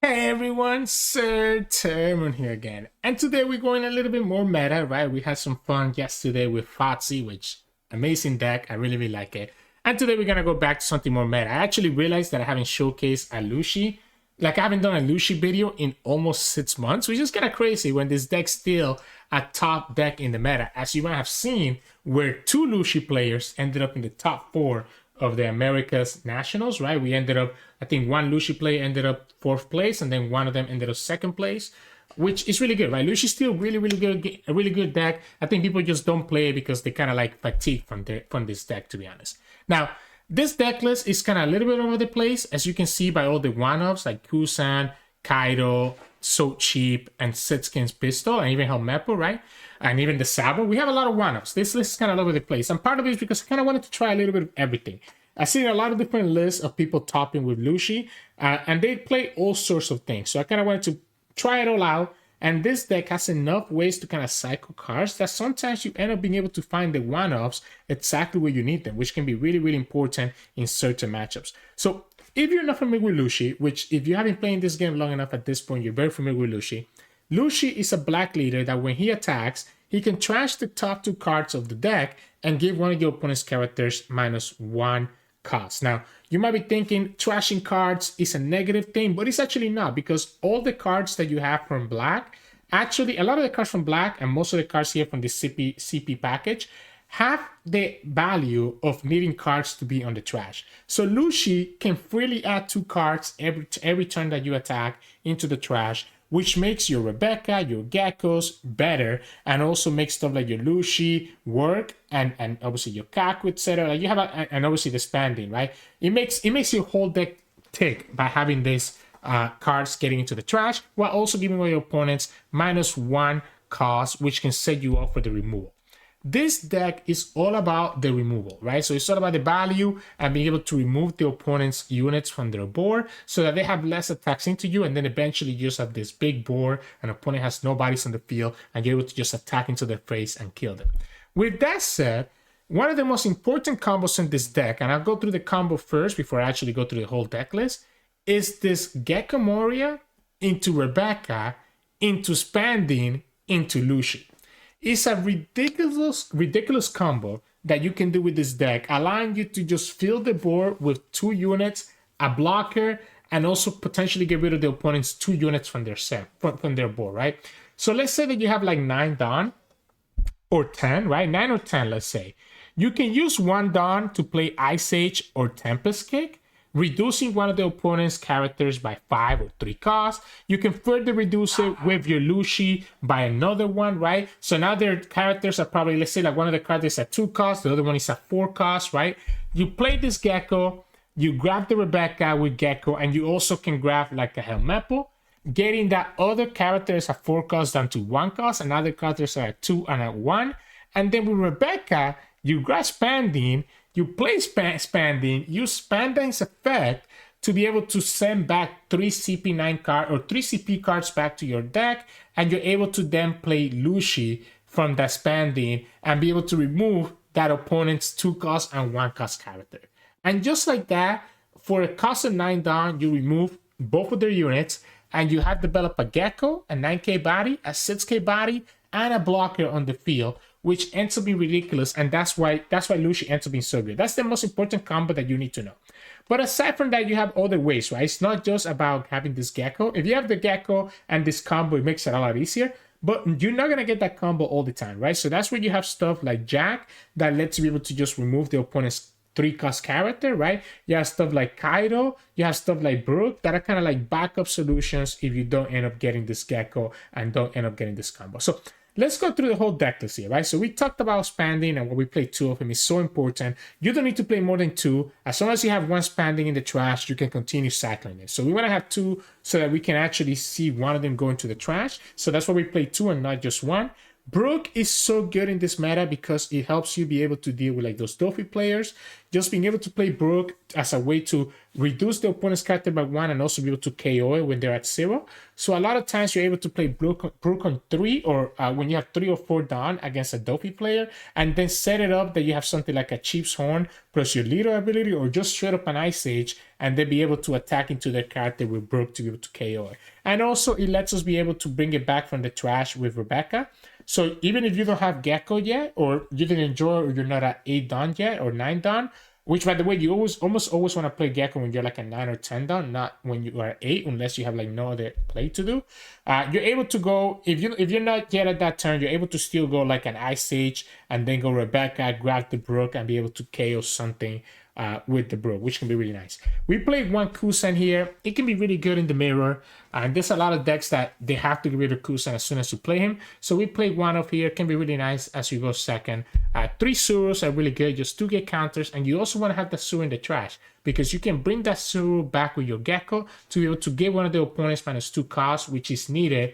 Hey everyone, Sirturmund here again. And today we're going a little bit more meta, right? We had some fun yesterday with Foxy, which amazing deck. I really like it. And today we're gonna go back to something more meta. I actually realized that I haven't showcased a Lucci. Like I haven't done a Lucci video in almost 6 months, which is kind of crazy when this deck's still a top deck in the meta. As you might have seen, where 2 Lucci players ended up in the top 4 of the Americas Nationals, right? We ended up, I think one Lucci player ended up 4th place, and then one of them ended up 2nd place, which is really good, right? Luci's still really good, a really good deck. I think people just don't play it because they kind of like fatigue from this deck, to be honest. Now, this deck list is kind of a little bit all over the place, as you can see by all the one-offs like Kuzan, Kaido, So Cheap, and Sitkin's Pistol, and even Helmeppo, right? And even the Sabo. We have a lot of one-ups. This list is kind of all over the place. And part of it is because I kind of wanted to try a little bit of everything. I've seen a lot of different lists of people topping with Lucci, and they play all sorts of things. So I kind of wanted to try it all out. And this deck has enough ways to kind of cycle cards that sometimes you end up being able to find the one-offs exactly where you need them, which can be really important in certain matchups. So if you're not familiar with Lucci, which if you haven't played this game long enough at this point, you're very familiar with Lucci. Lucci is a black leader that when he attacks, he can trash the top 2 cards of the deck and give one of your opponent's characters -1 cost. Now, you might be thinking trashing cards is a negative thing, but it's actually not, because all the cards that you have from black, actually a lot of the cards from black and most of the cards here from the CP package have the value of needing cards to be on the trash. So Lucci can freely add 2 cards every turn that you attack into the trash, which makes your Rebecca, your Geckos better, and also makes stuff like your Lucci work, and obviously your Kaku, etc. Like you have and obviously the Spandine, right? It makes your whole deck tick by having these cards getting into the trash, while also giving all your opponents -1 cost, which can set you up for the removal. This deck is all about the removal, right? So it's all about the value and being able to remove the opponent's units from their board so that they have less attacks into you, and then eventually you just have this big board and opponent has no bodies on the field and you're able to just attack into their face and kill them. With that said, one of the most important combos in this deck, and I'll go through the combo first before I actually go through the whole deck list, is this Gecko Moria into Rebecca, into Spandine, into Lucci. It's a ridiculous combo that you can do with this deck, allowing you to just fill the board with 2 units, a blocker, and also potentially get rid of the opponent's 2 units from their board, right? So let's say that you have like 9 Dawn or 10, right? 9 or 10, let's say. You can use 1 Dawn to play Ice Age or Tempest Kick, reducing one of the opponent's characters by 5 or 3 costs. You can further reduce it with your Lucci by another one, right? So now their characters are probably, let's say like one of the cards is at 2 costs, the other one is at 4 costs, right? You play this Gecko, you grab the Rebecca with Gecko, and you also can grab like a Helmeppo, getting that other characters at 4 costs down to 1 cost, and other characters are at 2 and at 1. And then with Rebecca, you grab Spandine, you play Spandine, use Spandine's effect to be able to send back 3 CP9 cards or 3 CP cards back to your deck, and you're able to then play Lucci from that Spandine and be able to remove that opponent's 2 cost and 1 cost character. And just like that, for a cost of 9 down, you remove both of their units, and you have developed a Gecko, a 9k body, a 6k body, and a blocker on the field, which ends up being ridiculous, and that's why Lucci ends up being so good. That's the most important combo that you need to know. But aside from that, you have other ways, right? It's not just about having this Gecko. If you have the Gecko and this combo, it makes it a lot easier, but you're not gonna get that combo all the time, right? So that's where you have stuff like Jack that lets you be able to just remove the opponent's 3 cost character, right? You have stuff like Kaido, you have stuff like Brook that are kind of like backup solutions if you don't end up getting this Gecko and don't end up getting this combo. So let's go through the whole deck list here, right? So we talked about Spandine, and when we play 2 of him is so important. You don't need to play more than 2. As long as you have 1 Spandine in the trash, you can continue cycling it. So we want to have 2 so that we can actually see one of them go into the trash. So that's why we play 2 and not just 1. Brook is so good in this meta because it helps you be able to deal with like those Doffy players. Just being able to play Brook as a way to reduce the opponent's character by 1 and also be able to KO it when they're at 0. So a lot of times you're able to play Brook on 3 or when you have 3 or 4 down against a Doffy player, and then set it up that you have something like a Chief's Horn plus your leader ability or just straight up an Ice Age, and then be able to attack into their character with Brook to be able to KO it. And also it lets us be able to bring it back from the trash with Rebecca. So even if you don't have Gecko yet, or you didn't enjoy, or you're not at 8 down yet, or 9 down, which by the way, you almost always want to play Gecko when you're like a 9 or 10 down, not when you are 8, unless you have like no other play to do. You're able to go, if you're not yet at that turn, you're able to still go like an Ice Age and then go Rebecca, grab the Brook, and be able to KO something with the Brook, which can be really nice. We played one Kuzan here. It can be really good in the mirror. And there's a lot of decks that they have to get rid of Kuzan as soon as you play him. So we played one of here. It can be really nice as you go second. 3 Tsurus are really good. Just 2 get counters. And you also want to have the Tsuru in the trash, because you can bring that Tsuru back with your Gecko to be able to give one of the opponents -2 cost, which is needed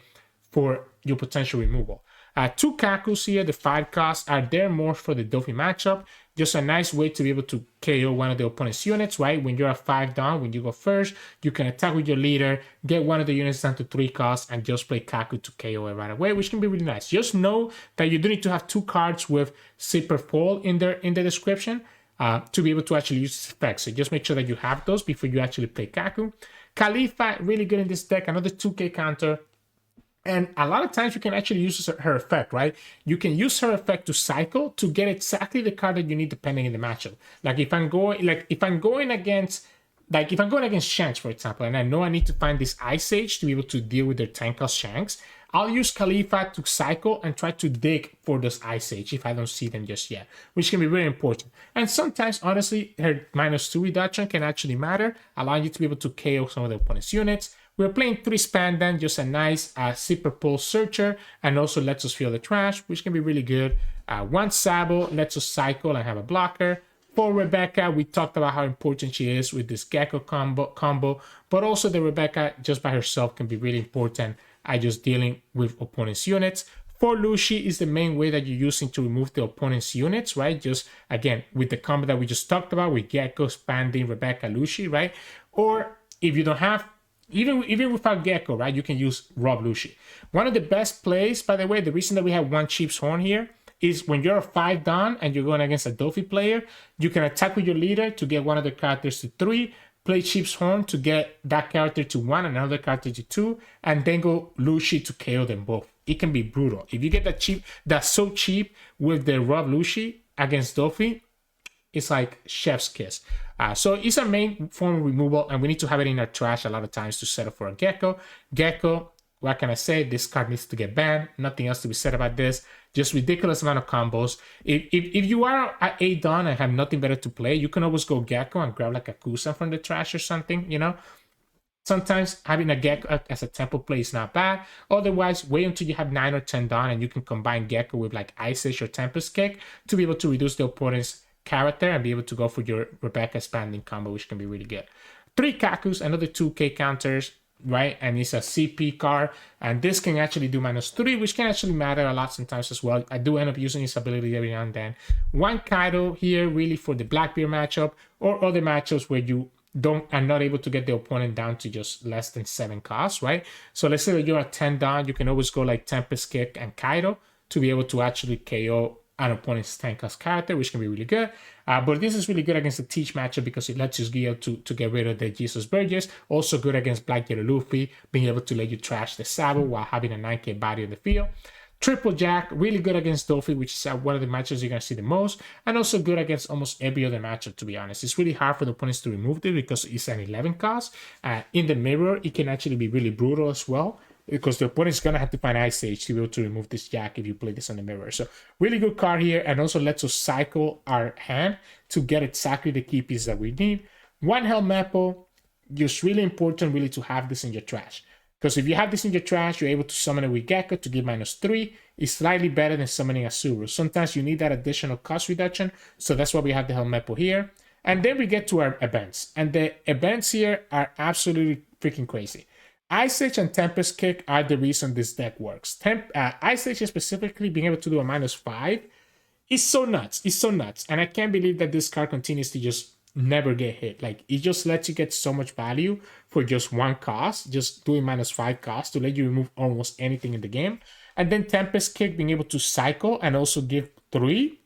for your potential removal. 2 Kakus here, the 5 costs, are there more for the Doffy matchup. Just a nice way to be able to KO one of the opponent's units, right? When you're at 5 down, when you go first, you can attack with your leader, get one of the units down to 3 costs, and just play Kaku to KO it right away, which can be really nice. Just know that you do need to have 2 cards with Zipper Fall in the description to be able to actually use this effect. So just make sure that you have those before you actually play Kaku. Kalifa, really good in this deck, another 2k counter. And a lot of times you can actually use her effect, right? You can use her effect to cycle to get exactly the card that you need depending on the matchup. Like if I'm going against Shanks, for example, and I know I need to find this Ice Age to be able to deal with their 10-cost Shanks, I'll use Kalifa to cycle and try to dig for those Ice Age if I don't see them just yet, which can be very important. And sometimes, honestly, her -2 reduction can actually matter, allowing you to be able to KO some of the opponent's units. We're playing 3 Spandam, just a nice Zipper Pull Searcher, and also lets us feel the trash, which can be really good. 1 Sabo lets us cycle and have a blocker. 4 Rebecca, we talked about how important she is with this Gecko combo, but also the Rebecca just by herself can be really important at just dealing with opponent's units. 4 Lucci is the main way that you're using to remove the opponent's units, right? Just, again, with the combo that we just talked about with Gecko, Spandine, Rebecca, Lucci, right? Or if you don't have, even without Gecko, right, you can use Rob Lucci. One of the best plays, by the way, the reason that we have 1 Chief's Horn here is when you're a 5 down and you're going against a Doffy player, you can attack with your leader to get one of the characters to 3, play Chief's Horn to get that character to 1 and another character to 2, and then go Lucci to KO them both. It can be brutal. If you get that's so cheap with the Rob Lucci against Doffy, it's like chef's kiss. So it's a main form of removal, and we need to have it in our trash a lot of times to set up for a Gecko. Gecko, what can I say? This card needs to get banned. Nothing else to be said about this. Just ridiculous amount of combos. If you are at 8 down and have nothing better to play, you can always go Gecko and grab like a Kuzan from the trash or something, you know? Sometimes having a Gecko as a tempo play is not bad. Otherwise, wait until you have 9 or 10 down and you can combine Gecko with like Ice Age or Tempest Kick to be able to reduce the opponent's character and be able to go for your Rebecca Spanding combo, which can be really good. 3 Kakus, another 2k counters, right? And it's a CP card, and this can actually do -3, which can actually matter a lot sometimes as well. I do end up using this ability every now and then. 1 Kaido here, really for the Blackbeard matchup or other matchups where you are not able to get the opponent down to just less than 7 costs, right? So let's say that you're at 10 down, you can always go like Tempest Kick and Kaido to be able to actually KO an opponent's 10-cost character, which can be really good. But this is really good against the Teach matchup because it lets you gear to get rid of the Jesus Burgess. Also good against Black Yellow Luffy, being able to let you trash the Sabo while having a 9k body on the field. Triple Jack, really good against Doffy, which is one of the matches you're going to see the most. And also good against almost every other matchup, to be honest. It's really hard for the opponents to remove this because it's an 11 cost. In the mirror, it can actually be really brutal as well, because the opponent is going to have to find Ice Age to be able to remove this Jack if you play this on the mirror. So really good card here, and also lets us cycle our hand to get exactly the key pieces that we need. 1 Helmeppo, just really important really to have this in your trash. Because if you have this in your trash, you're able to summon it with Gecko to give -3. It's slightly better than summoning a Tsuru. Sometimes you need that additional cost reduction, so that's why we have the Helmeppo here. And then we get to our events. And the events here are absolutely freaking crazy. Ice Age and Tempest Kick are the reason this deck works. Ice Age specifically being able to do a -5 is so nuts. It's so nuts. And I can't believe that this card continues to just never get hit. Like, it just lets you get so much value for just one cost, just doing -5 cost to let you remove almost anything in the game. And then Tempest Kick being able to cycle and also give 3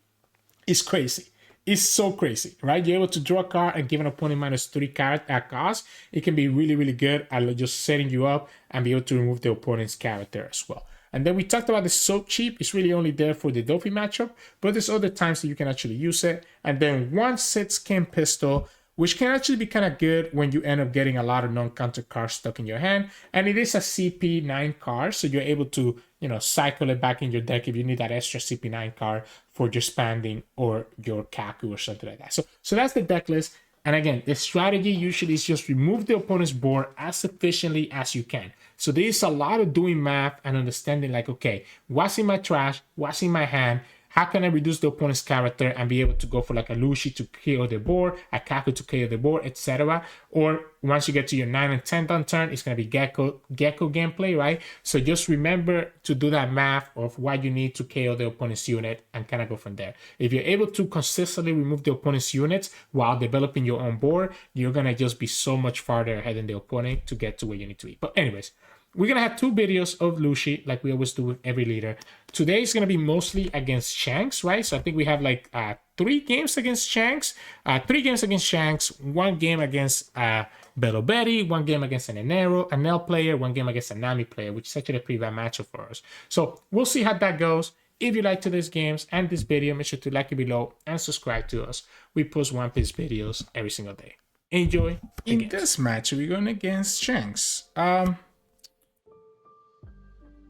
is crazy. It's so crazy, right? You're able to draw a card and give an opponent -3 card at cost. It can be really, really good at just setting you up and be able to remove the opponent's character as well. And then we talked about the Soak Cheap. It's really only there for the Dofi matchup, but there's other times that you can actually use it. And then one Skin Pistol, which can actually be kind of good when you end up getting a lot of non-counter cards stuck in your hand. And it is a CP9 card, so you're able to, cycle it back in your deck if you need that extra CP9 card for your Spandine or your Kaku or something like that. So that's the deck list. And again, the strategy usually is just remove the opponent's board as efficiently as you can. So there is a lot of doing math and understanding like, okay, what's in my trash? What's in my hand? How can I reduce the opponent's character and be able to go for like a Lucci to KO the board, a Kaku to KO the board, etc. Or once you get to your 9 and 10th on turn, it's going to be Gecko gameplay, right? So just remember to do that math of what you need to KO the opponent's unit and kind of go from there. If you're able to consistently remove the opponent's units while developing your own board, you're going to just be so much farther ahead than the opponent to get to where you need to be. But anyways, we're going to have 2 videos of Lucci, like we always do with every leader. Today is going to be mostly against Shanks, right? So I think we have like 3 games against Shanks, 3 games against Shanks, 1 game against Belo Betty, 1 game against an Enel player, 1 game against a Nami player, which is actually a pretty bad matchup for us. So we'll see how that goes. If you like today's games and this video, make sure to like it below and subscribe to us. We post One Piece videos every single day. Enjoy. In this match, we're going against Shanks.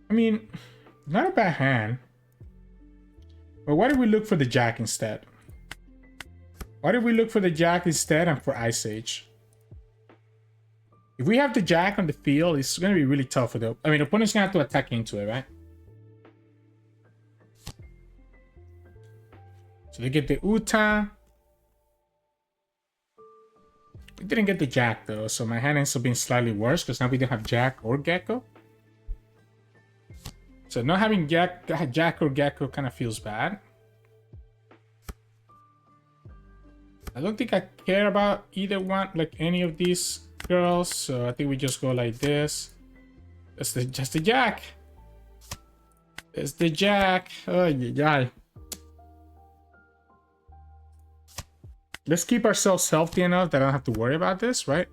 I mean, not a bad hand. But why did we look for the Jack instead? Why did we look for the Jack instead and for Ice Age? If we have the Jack on the field, it's going to be really tough for the... I mean, the opponent's going to have to attack into it, right? So they get the Uta. We didn't get the Jack, though, so my hand ends up being slightly worse because now we don't have Jack or Gecko. So not having Jack or Gecko kind of feels bad. I don't think I care about either one, like any of these girls. So I think we just go like this. That's just the Jack. It's the Jack. Oh yeah. Let's keep ourselves healthy enough that I don't have to worry about this, right?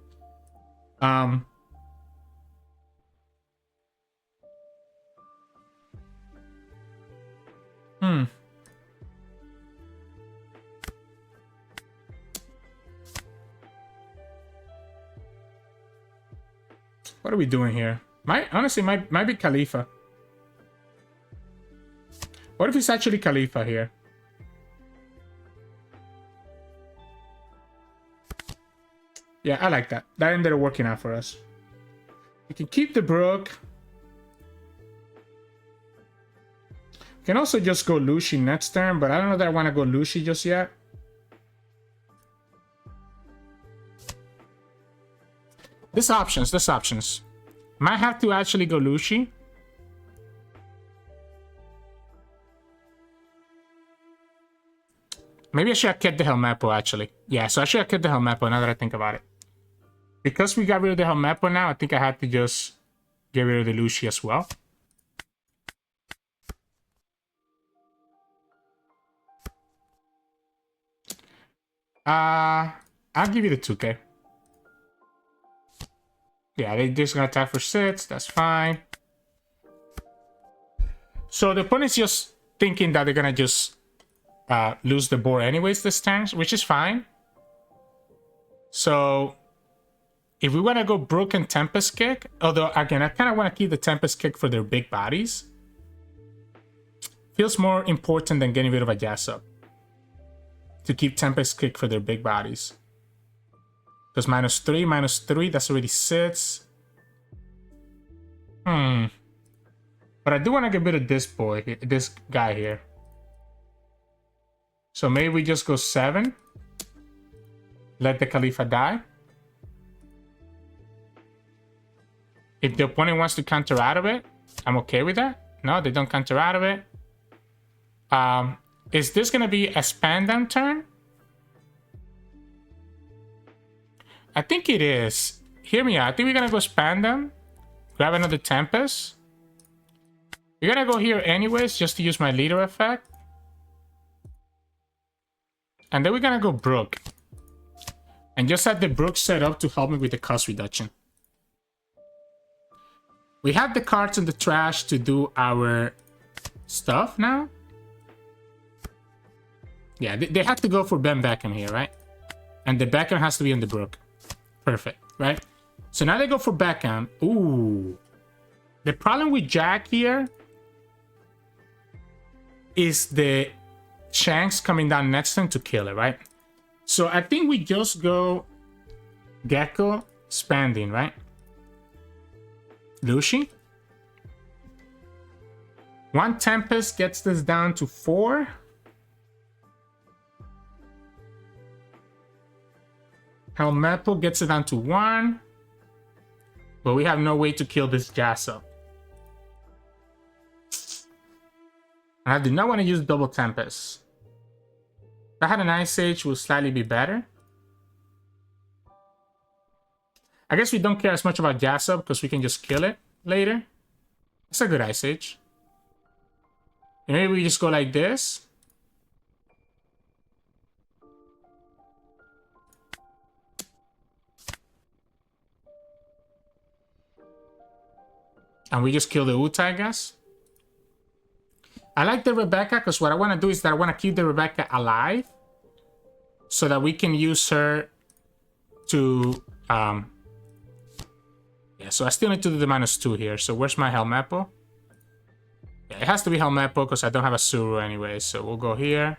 What are we doing here? Honestly, might be Kalifa. What if it's actually Kalifa here? Yeah, I like that. That ended up working out for us. We can keep the Brook. We can also just go Lucci next turn, but I don't know that I want to go Lucci just yet. There's options. Might have to actually go Lucci. Maybe I should have kept the Helmeppo, actually. Yeah, so I should have kept the Helmeppo now that I think about it. Because we got rid of the Helmeppo now, I think I had to just get rid of the Lucci as well. I'll give you the 2K. Yeah, they're just gonna attack for 6. That's fine. So the opponent's just thinking that they're gonna just lose the board anyways this time, which is fine. So if we want to go Brook and Tempest Kick, although again, I kind of want to keep the Tempest Kick for their big bodies. Feels more important than getting rid of a Jas-up. To keep Tempest Kick for their big bodies. Because -3, that's already 6. But I do want to get rid of this boy, this guy here. So maybe we just go 7. Let the Kalifa die. If the opponent wants to counter out of it, I'm okay with that. No, they don't counter out of it. Is this gonna be a Spandam turn? I think it is. Hear me out. I think we're gonna go Spandam. Grab another Tempest. We're gonna go here anyways, just to use my leader effect. And then we're gonna go Brook. And just have the Brook set up to help me with the cost reduction. We have the cards in the trash to do our stuff now. Yeah, they have to go for Ben Beckham here, right? And the Beckham has to be on the Brook. Perfect, right? So now they go for Beckham. Ooh. The problem with Jack here is the Shanks coming down next turn to kill it, right? So I think we just go Gecko, Spandine, right? Lucci. One Tempest gets this down to 4. Helmeppo gets it down to 1. But we have no way to kill this Jasso. And I do not want to use double Tempest. If I had an Ice Age, it would slightly be better. I guess we don't care as much about Jasso because we can just kill it later. It's a good Ice Age. And maybe we just go like this. And we just kill the Uta, I guess. I like the Rebecca because what I want to do is that I want to keep the Rebecca alive. So that we can use her to... yeah, so I still need to do the -2 here. So where's my Helmeppo? Yeah, it has to be Helmeppo because I don't have a Tsuru anyway. So we'll go here.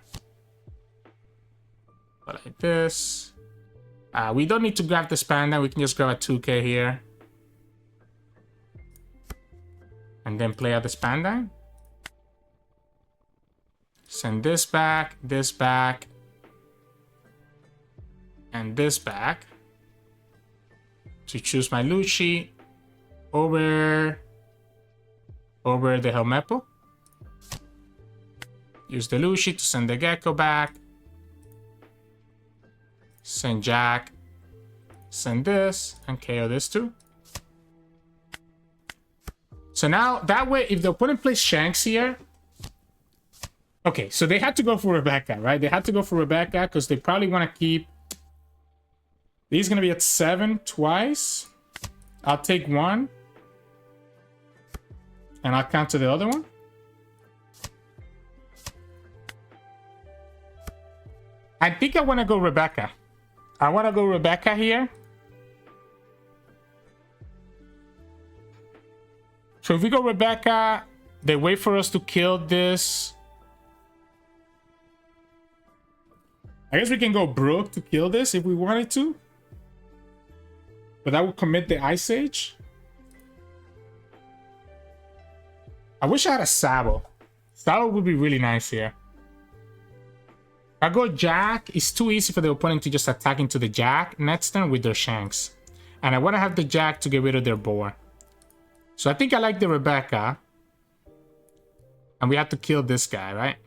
Go like this. We don't need to grab the Spandam. We can just grab a 2k here. And then play out the Spandine. Send this back, and this back. To choose my Lucci over the Helmeppo. Use the Lucci to send the Gecko back. Send Jack. Send this, and KO this too. So now, that way, if the opponent plays Shanks here... Okay, so they had to go for Rebecca, right? They had to go for Rebecca because they probably want to keep... He's going to be at 7 twice. I'll take 1. And I'll counter the other one. I think I want to go Rebecca. I want to go Rebecca here. So if we go Rebecca, they wait for us to kill this. I guess we can go Brook to kill this if we wanted to. But that would commit the Ice Age. I wish I had a Sabo. Sabo would be really nice here. If I go Jack, it's too easy for the opponent to just attack into the Jack next turn with their Shanks. And I want to have the Jack to get rid of their boar. So I think I like the Rebecca. And we have to kill this guy, right?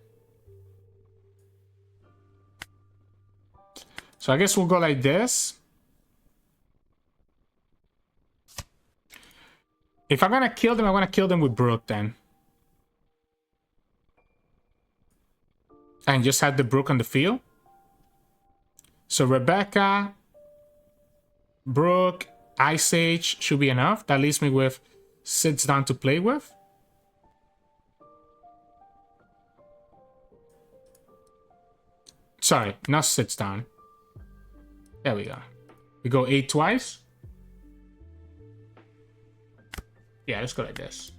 So I guess we'll go like this. If I'm gonna kill them, I want to kill them with Brook then. And just have the Brook on the field. So Rebecca, Brook, Ice Age should be enough. That leaves me with sits down to play with. Sorry, not sits down. There we go. We go 8 twice. Yeah, let's go like this.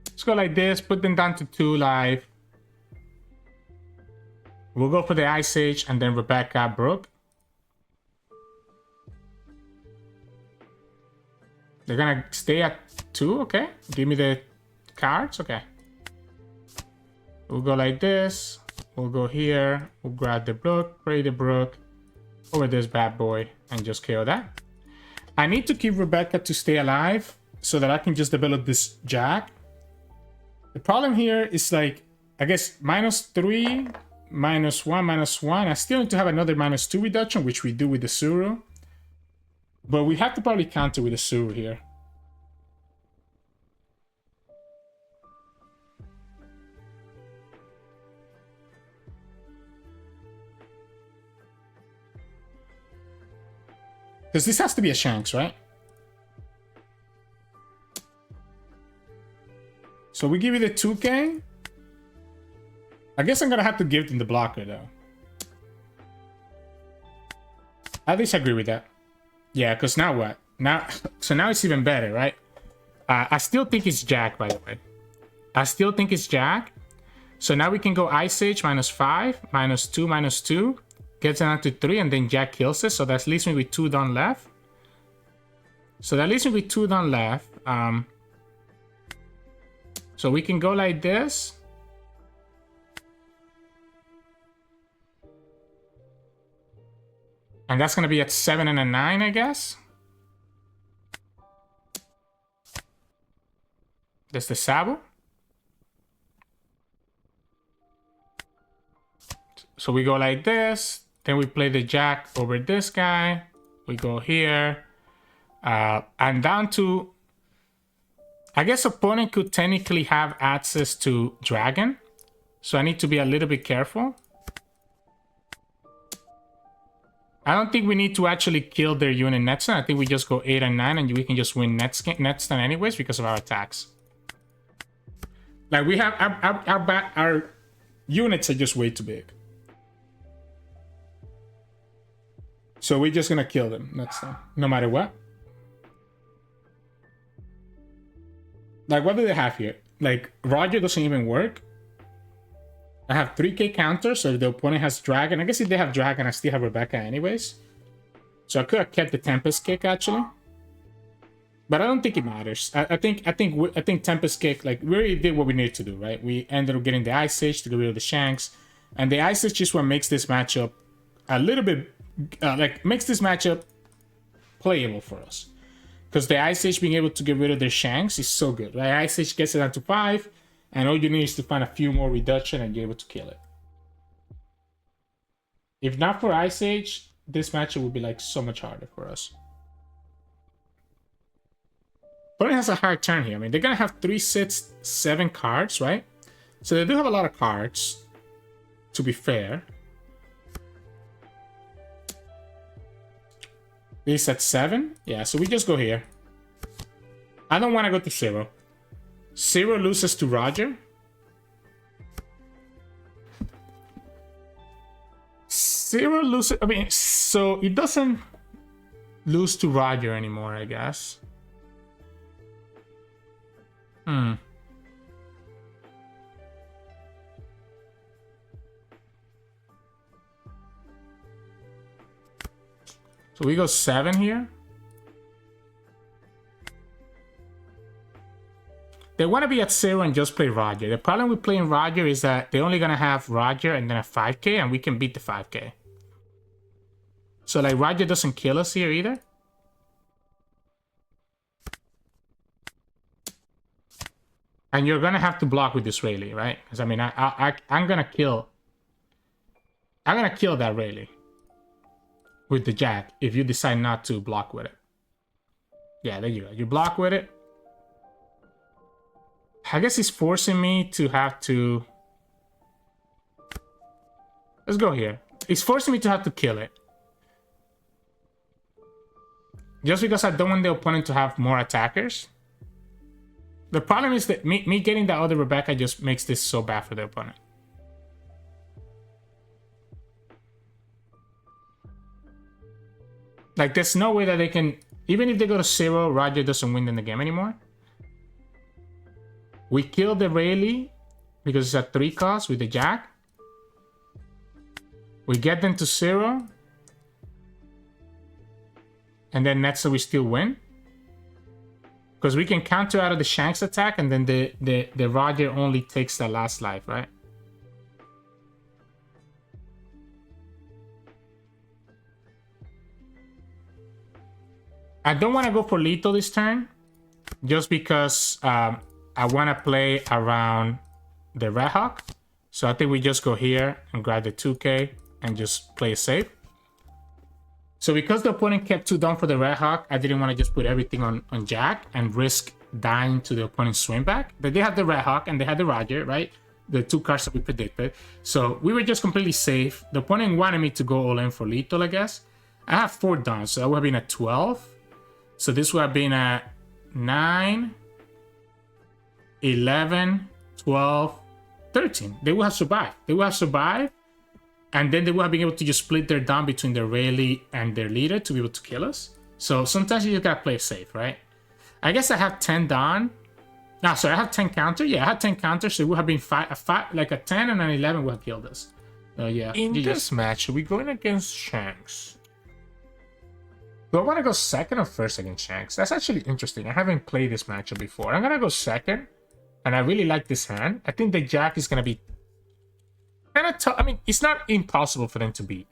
Let's go like this. Put them down to 2 live. We'll go for the Ice Age and then Rebecca, Brook. They're gonna stay at 2, okay. Give me the cards, okay. We'll go like this. We'll go here. We'll grab the Brook, play the Brook over this bad boy, and just KO that. I need to keep Rebecca to stay alive so that I can just develop this Jack. The problem here is like, I guess -3, -1, -1. I still need to have another -2 reduction, which we do with the Tsuru. But we have to probably counter with the Tsuru here. Because this has to be a Shanks, right? So we give you the 2K. I guess I'm gonna have to give them the blocker though. At least I agree with that. Yeah, because now what? So now it's even better, right? I still think it's Jack, by the way. I still think it's Jack. So now we can go Ice Age -5, -2, -2. Gets down to 3, and then Jack kills us. So that leaves me with 2 done left. So we can go like this. And that's going to be at 7 and a 9, I guess. That's the Sabo. So we go like this. Then we play the Jack over this guy. We go here. And down to... I guess opponent could technically have access to Dragon. So I need to be a little bit careful. I don't think we need to actually kill their unit next turn. I think we just go 8 and 9 and we can just win next turn anyways because of our attacks. Like we have... Our units are just way too big. So we're just gonna kill them next time, no matter what. Like, what do they have here? Like, Roger doesn't even work. I have 3k counter, so if the opponent has Dragon... I guess if they have Dragon, I still have Rebecca anyways. So I could have kept the Tempest Kick, actually. But I don't think it matters. I think Tempest Kick, like, we already did what we needed to do, right? We ended up getting the Ice Age to get rid of the Shanks. And the Ice Age is what makes this matchup a little bit... makes this matchup playable for us. Because the Ice Age being able to get rid of their Shanks is so good, right? Ice Age gets it down to 5, and all you need is to find a few more reduction and you're able to kill it. If not for Ice Age, this matchup would be like so much harder for us. But it has a hard turn here. I mean, they're gonna have 3, 6, 7 cards, right? So they do have a lot of cards, to be fair. This at 7? Yeah, so we just go here. I don't want to go to 0. 0 loses to Roger. 0 loses... I mean, so it doesn't lose to Roger anymore, I guess. So we go 7 here. They want to be at 0 and just play Roger. The problem with playing Roger is that they're only going to have Roger and then a 5k, and we can beat the 5k. So like Roger doesn't kill us here either. And you're going to have to block with this Rayleigh, right? Because I mean, I'm going to kill... I'm going to kill that Rayleigh. With the Jack, if you decide not to block with it. Yeah, there you go. You block with it. I guess he's forcing me to have to... Let's go here. He's forcing me to have to kill it. Just because I don't want the opponent to have more attackers. The problem is that me getting the other Rebecca just makes this so bad for the opponent. Like, there's no way that they can... Even if they go to 0, Roger doesn't win in the game anymore. We kill the Rayleigh because it's at 3 cost with the Jack. We get them to 0. And then next we still win. Because we can counter out of the Shanks attack, and then the Roger only takes the last life, right? I don't want to go for lethal this turn, just because I want to play around the Red Hawk. So I think we just go here and grab the 2k and just play it safe. So because the opponent kept 2 down for the Red Hawk, I didn't want to just put everything on Jack and risk dying to the opponent's swing back. But they had the Red Hawk and they had the Roger, right? The 2 cards that we predicted. So we were just completely safe. The opponent wanted me to go all in for lethal, I guess. I have 4 downs, so that would have been a 12. So this would have been a 9, 11, 12, 13. They would have survived. They would have survived. And then they would have been able to just split their down between their rally and their leader to be able to kill us. So sometimes you just gotta play it safe, right? I guess I have 10 down. No, sorry, I have 10 counter. Yeah, I had 10 counters, so it would have been like a 10 and an 11 would have killed us. So yeah. In this match, are we going against Shanks? Do I want to go second or first against Shanks? That's actually interesting. I haven't played this matchup before. I'm gonna go second, and I really like this hand. I think the Jack is gonna be kind of tough. I mean, it's not impossible for them to beat,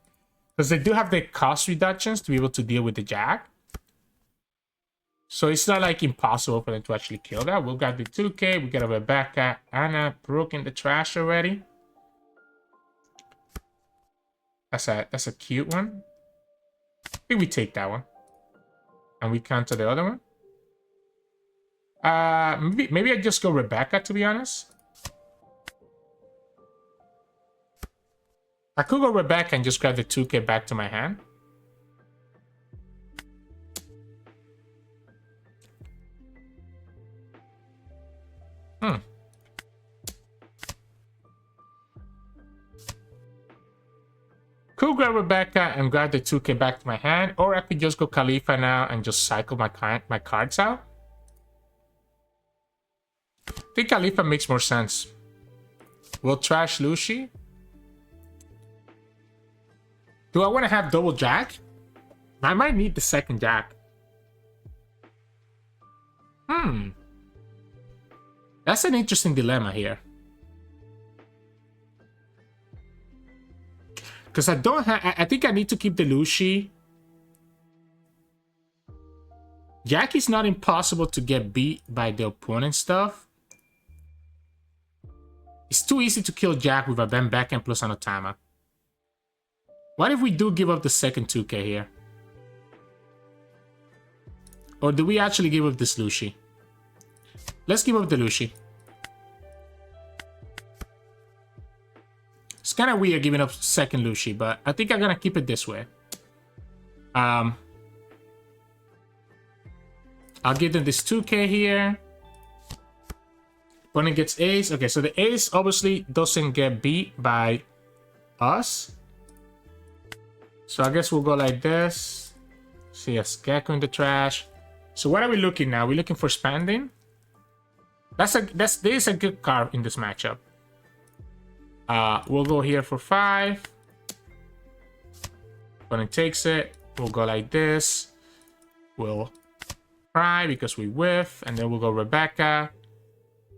because they do have the cost reductions to be able to deal with the Jack. So it's not like impossible for them to actually kill that. We've got the 2k, we got a Rebecca and a Brook in the trash already. That's a cute one. I think we take that one. And we counter the other one. Maybe I just go Rebecca, to be honest. I could go Rebecca and just grab the 2k back to my hand. Could grab Rebecca and grab the 2k back to my hand, or I could just go Kalifa now and just cycle my cards out. I think Kalifa makes more sense. We'll trash Lucci. Do I want to have double Jack? I might need the second Jack. That's an interesting dilemma here. Because I don't have... I think I need to keep the Lucci. Jack is not impossible to get beat by the opponent stuff. It's too easy to kill Jack with a Ben Becken plus an Otama. What if we do give up the second 2k here? Or do we actually give up this Lucci? Let's give up the Lucci. It's kind of weird giving up second Lucci, but I think I'm gonna keep it this way. I'll give them this 2k here. Opponent gets ace. Okay, so the ace obviously doesn't get beat by us. So I guess we'll go like this. See, yes, Gecko in the trash. So what are we looking now? We're looking for Spandine. This is a good card in this matchup. We'll go here for 5. Opponent takes it. We'll go like this. We'll try because we whiff, and then we'll go Rebecca,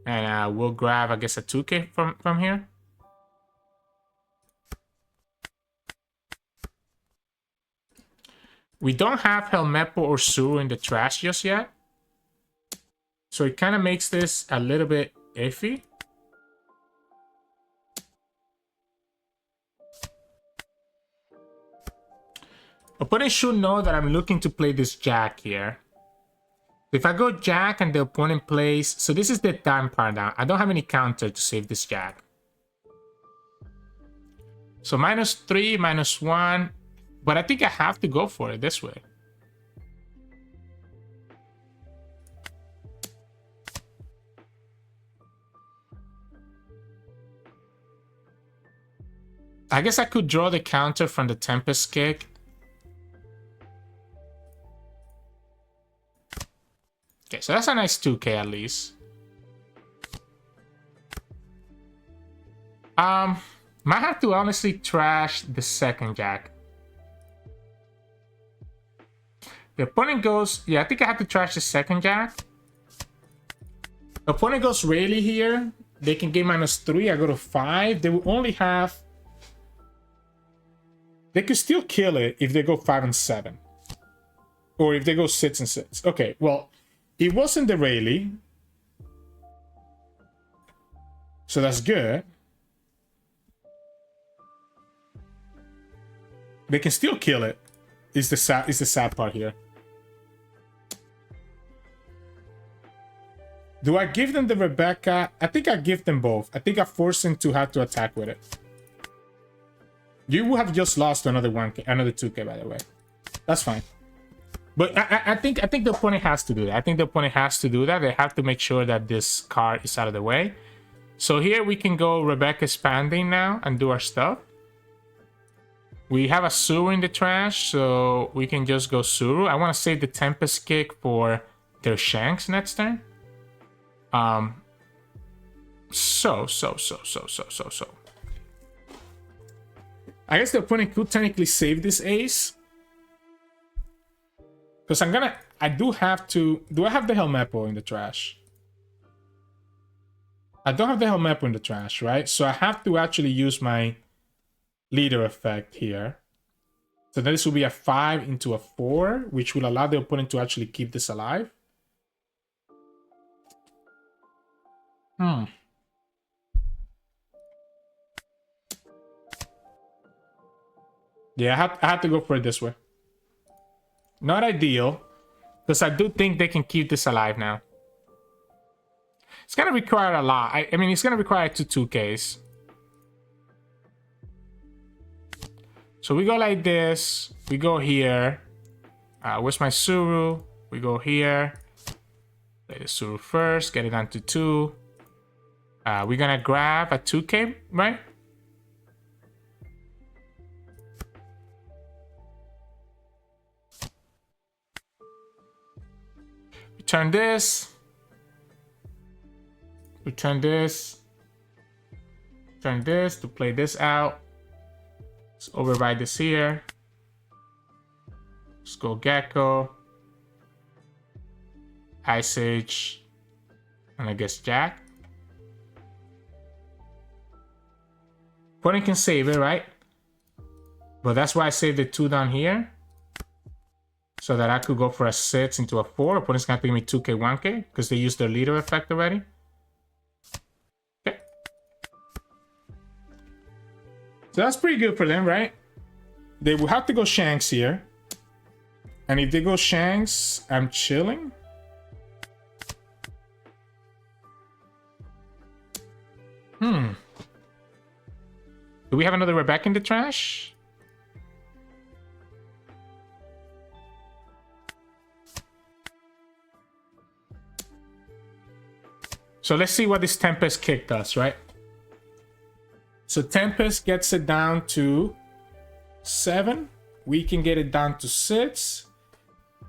and we'll grab, I guess, a 2k from here. We don't have Helmeppo or Tsuru in the trash just yet, so it kind of makes this a little bit iffy. Opponent should know that I'm looking to play this Jack here. If I go Jack and the opponent plays... So this is the time part now. I don't have any counter to save this Jack. So -3, -1. But I think I have to go for it this way. I guess I could draw the counter from the Tempest kick. Okay, so that's a nice 2k at least. Might have to honestly trash the second Jack. The opponent goes... Yeah, I think I have to trash the second Jack. The opponent goes Rayleigh here. They can get -3. I go to 5. They will only have... They could still kill it if they go 5 and 7. Or if they go sits and sits. Okay, well, it wasn't the Rayleigh. So that's good. They can still kill it. Is the sad part here. Do I give them the Rebecca? I think I give them both. I think I force them to have to attack with it. You will have just lost another 1K, another 2K, by the way. That's fine. But I think the opponent has to do that. I think the opponent has to do that. They have to make sure that this card is out of the way. So here we can go Rebecca Spandine now and do our stuff. We have a Tsuru in the trash, so we can just go Tsuru. I want to save the Tempest Kick for their Shanks next turn. So. I guess the opponent could technically save this ace. Because I do have to... Do I have the Helmeppo in the trash? I don't have the Helmeppo in the trash, right? So I have to actually use my leader effect here. So then this will be a 5 into a 4, which will allow the opponent to actually keep this alive. Yeah, I had to go for it this way. Not ideal, because I do think they can keep this alive now. It's going to require a lot. I mean, it's going to require 2Ks. So we go like this. We go here. Where's my Tsuru? We go here. Play the Tsuru first. Get it down to 2. We're going to grab a 2K, right? Return this. Return this. Return this to play this out. Let's override this here. Let's go Gecko. Ice Age. And I guess Jack. Opponent can save it, right? But that's why I saved the 2 down here. So that I could go for a 6 into a 4. Opponent's gonna have to give me 2K, 1K. Because they used their leader effect already. Okay. So that's pretty good for them, right? They will have to go Shanks here. And if they go Shanks, I'm chilling. Do we have another Rebecca in the trash? So let's see what this Tempest Kick does, right? So Tempest gets it down to 7. We can get it down to 6.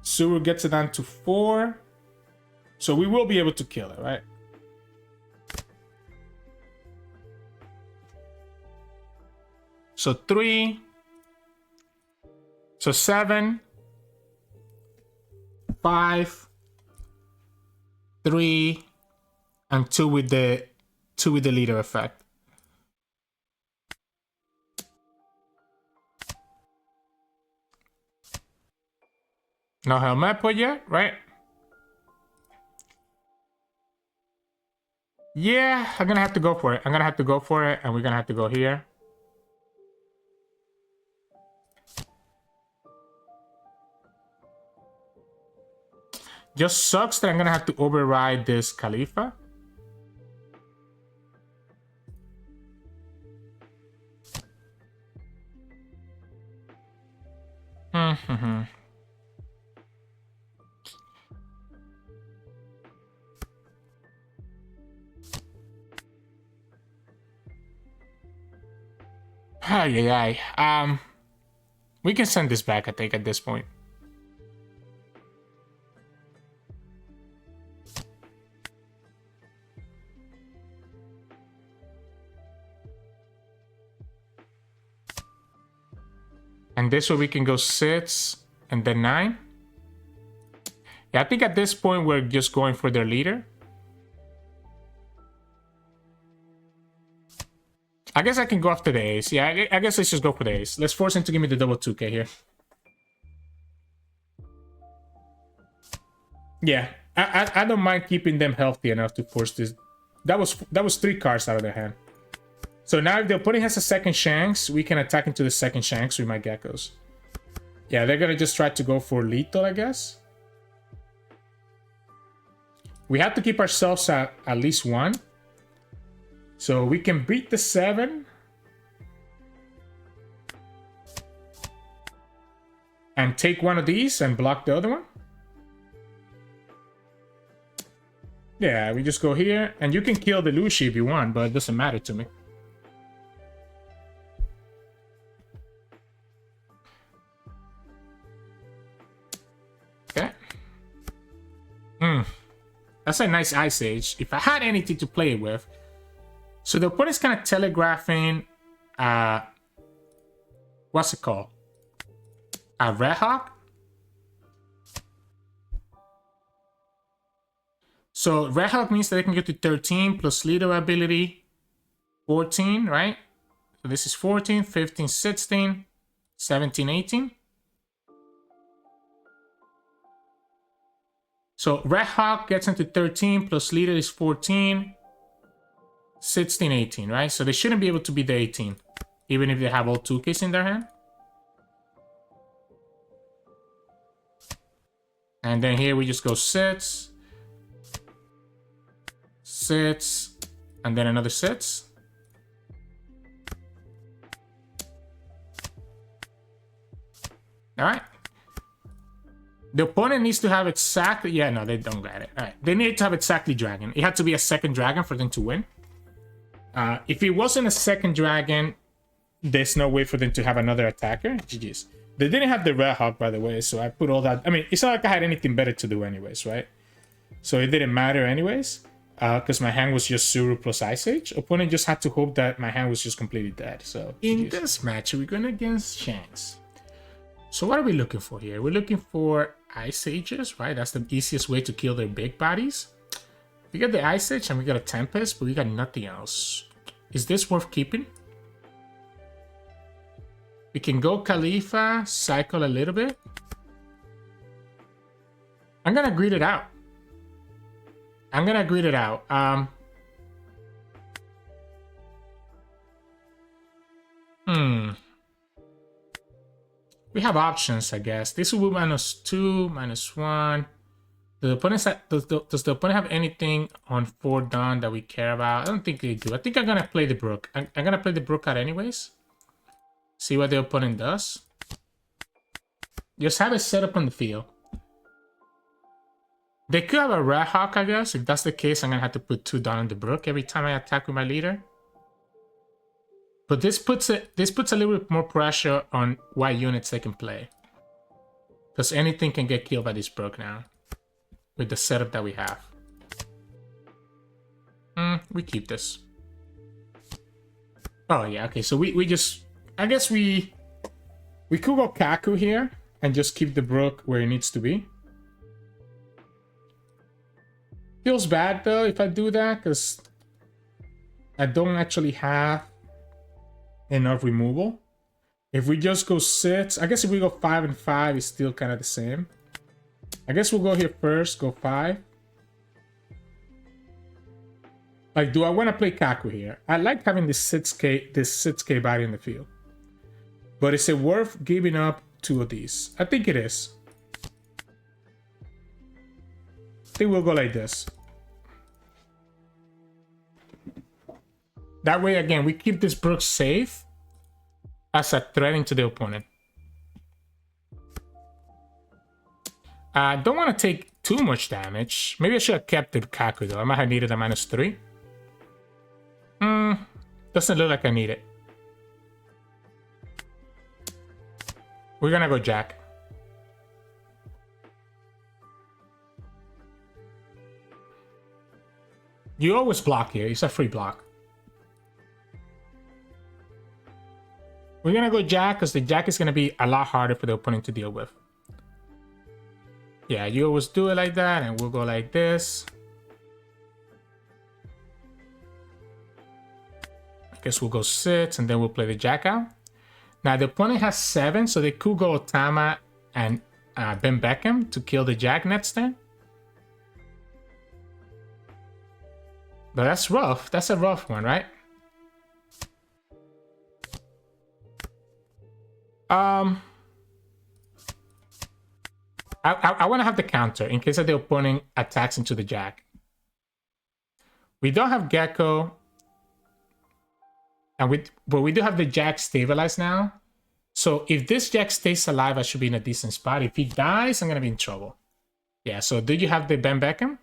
Tsuru gets it down to 4. So we will be able to kill it, right? So 3. So 7. 5. 3. And 2 with the leader effect. No Helmeppo yet, right? Yeah, I'm gonna have to go for it. I'm gonna have to go for it, and we're gonna have to go here. Just sucks that I'm gonna have to override this Kalifa. We can send this back, I think, at this point. And this way we can go 6 and then 9. Yeah, I think at this point we're just going for their leader. I guess I can go after the ace. Yeah, I guess let's just go for the ace. Let's force him to give me the double 2K here. Yeah, I don't mind keeping them healthy enough to force this. That was 3 cards out of their hand. So now if the opponent has a second Shanks, we can attack into the second Shanks with my Geckos. Yeah, they're gonna just try to go for lethal, I guess. We have to keep ourselves at least 1. So we can beat the 7. And take one of these and block the other one. Yeah, we just go here. And you can kill the Lucci if you want, but it doesn't matter to me. Okay. That's a nice Ice Age. If I had anything to play with. So the opponent's kind of telegraphing... what's it called? A Red Hawk? So Red Hawk means that they can get to 13 plus leader ability 14, right? So this is 14, 15, 16, 17, 18. So Red Hawk gets into 13 plus leader is 14, 16, 18, right? So they shouldn't be able to beat the 18, even if they have all 2Ks in their hand. And then here we just go sits, sits, and then another sits. All right. The opponent needs to have exactly... Yeah, no, they don't get it. All right. They need to have exactly dragon. It had to be a second dragon for them to win. If it wasn't a second dragon, there's no way for them to have another attacker. GG's. They didn't have the Red Hawk, by the way, so I put all that... I mean, it's not like I had anything better to do anyways, right? So it didn't matter anyways, because my hand was just Tsuru plus Ice Age. Opponent just had to hope that my hand was just completely dead, so... In this match, we're going against Shanks. So what are we looking for here? We're looking for Ice Ages, right? That's the easiest way to kill their big bodies. We got the Ice Age and we got a Tempest, but we got nothing else. Is this worth keeping? We can go Kalifa, cycle a little bit. I'm gonna greed it out. We have options, I guess. This will be -2, -1. Does the opponent have anything on 4 down that we care about? I don't think they do. I think I'm gonna play the Brook. I'm gonna play the Brook out anyways. See what the opponent does. Just have it set up on the field. They could have a Red Hawk, I guess. If that's the case, I'm gonna have to put 2 down on the Brook every time I attack with my leader. But this puts a little bit more pressure on what units they can play. Because anything can get killed by this Brook now. With the setup that we have. We keep this. Oh yeah, okay, so we just... I guess we could go Kaku here and just keep the Brook where it needs to be. Feels bad though if I do that, because I don't actually have enough removal. If we just go 6, I guess if we go 5 and 5, it's still kind of the same. I guess we'll go here first, go 5. Like, do I want to play Kaku here? I like having this 6k body in the field. But is it worth giving up 2 of these? I think it is. I think we'll go like this. That way, again, we keep this Brook safe as a threat into the opponent. I don't want to take too much damage. Maybe I should have kept the Kaku though. I might have needed a -3. Doesn't look like I need it. We're gonna go Jack. You always block here. It's a free block. We're gonna go Jack because the Jack is gonna be a lot harder for the opponent to deal with. Yeah, you always do it like that, and we'll go like this. I guess we'll go 6, and then we'll play the Jack out. Now, the opponent has 7, so they could go Otama and Ben Beckham to kill the Jack next turn. But that's rough. That's a rough one, right? I want to have the counter in case that the opponent attacks into the jack. We don't have Gecko. But we do have the jack stabilized now. So if this jack stays alive, I should be in a decent spot. If he dies, I'm going to be in trouble. Yeah, so do you have the Ben Beckham?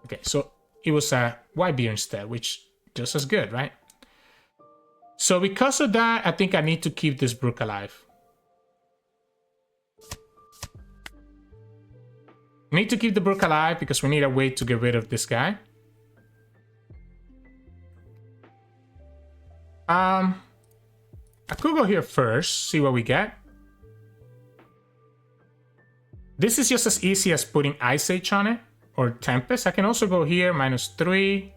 Okay, so it was a white beer instead, which just as good, right? So because of that, I think I need to keep this Brook alive. Need to keep the Brook alive because we need a way to get rid of this guy. I could go here first, see what we get. This is just as easy as putting Ice Age on it, or Tempest. I can also go here, -3.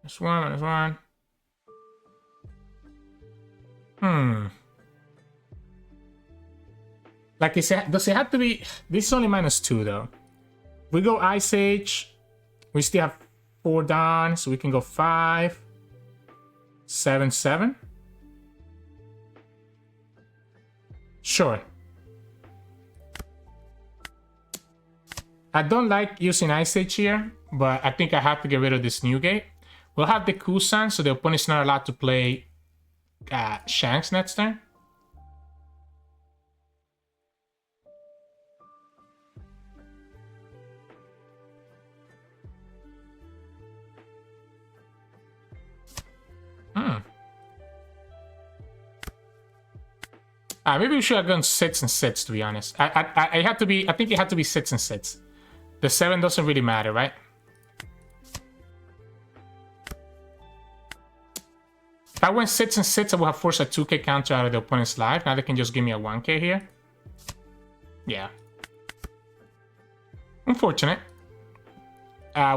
-1, -1. Like, does it have to be... This is only -2, though. We go Ice Age. We still have 4 down, so we can go 5, 7, 7. Sure. I don't like using Ice Age here, but I think I have to get rid of this new gate. We'll have the Kuzan, so the opponent's not allowed to play Shanks next turn. Maybe we should have gone 6 and 6, to be honest. I had to be. I think it had to be 6 and 6. The 7 doesn't really matter, right? If I went 6 and 6, I would have forced a 2k counter out of the opponent's life. Now they can just give me a 1k here. Yeah. Unfortunate.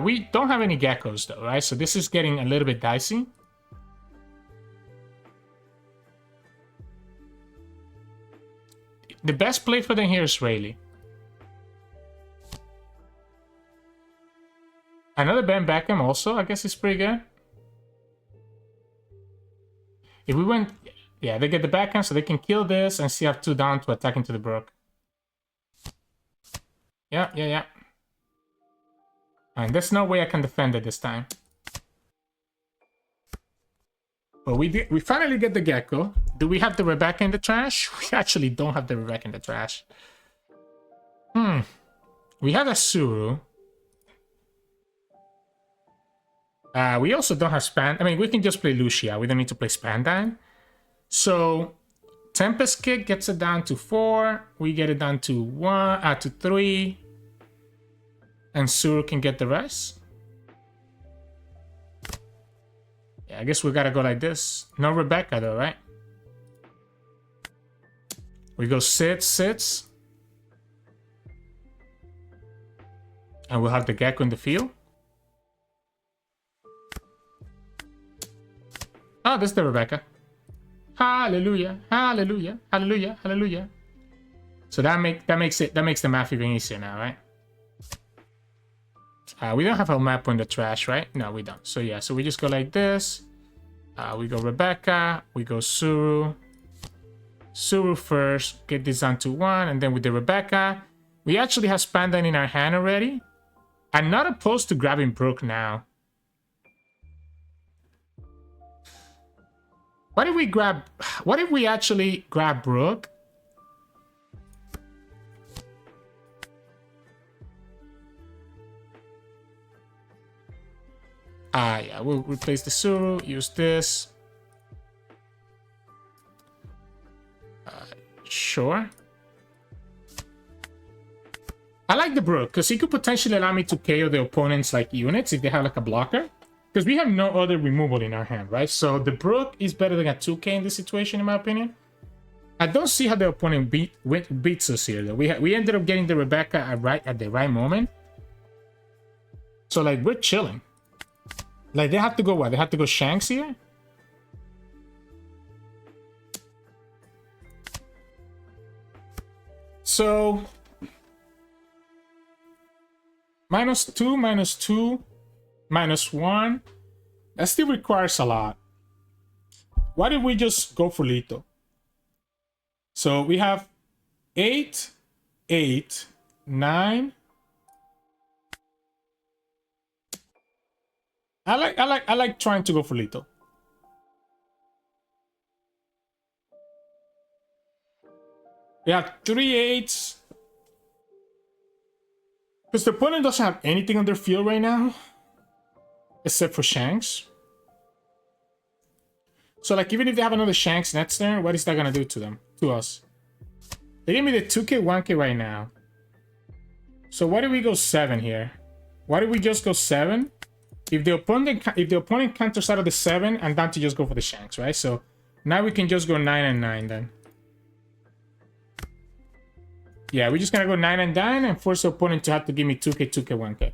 We don't have any geckos though, right? So this is getting a little bit dicey. The best play for them here is Rayleigh. Another Ben Beckham also, I guess, is pretty good. If we went... Yeah, they get the backhand, so they can kill this and still have 2 down to attack into the Brook. Yeah. And there's no way I can defend it this time. But we finally get the Gecko. Do we have the Rebecca in the trash? We actually don't have the Rebecca in the trash. We have a Tsuru. We also don't have Span. I mean, we can just play Lucia. We don't need to play Spandine. So Tempest Kick gets it down to 4. We get it down to 3. And Tsuru can get the rest. Yeah, I guess we gotta go like this. No Rebecca though, right? We go sits. And we'll have the Gecko in the field. Oh, this is the Rebecca. Hallelujah, hallelujah, hallelujah, hallelujah. So that makes the math even easier now, right? We don't have Helmeppo in the trash, right? No, we don't. So yeah, so we just go like this. We go Rebecca, we go Tsuru. Tsuru first, get this down to 1, and then with the Rebecca, we actually have Spandine in our hand already. I'm not opposed to grabbing Brook now. What if we actually grab Brook? Yeah, we'll replace the Tsuru, use this. Sure. I like the Brook, because he could potentially allow me to KO the opponent's like units if they have like a blocker. Because we have no other removal in our hand, right? So the Brook is better than a 2k in this situation, in my opinion. I don't see how the opponent beats us here, though. We ended up getting the Rebecca at the right moment. So, like, we're chilling. Like, they have to go what? They have to go Shanks here? So... -2, -2, -1. That still requires a lot. Why did we just go for lethal? So we have 8, 8, 9. I like trying to go for lethal. We have 3 8s. Because the opponent doesn't have anything on their field right now. Except for Shanks. So like even if they have another Shanks next turn, what is that gonna do to them? To us? They give me the 2k, 1k right now. So why do we go 7 here? Why do we just go 7? If the opponent counters out of the 7, I'm down to just go for the Shanks, right? So now we can just go 9 and 9 then. Yeah, we're just gonna go 9 and 9 and force the opponent to have to give me 2k, 2k, 1k.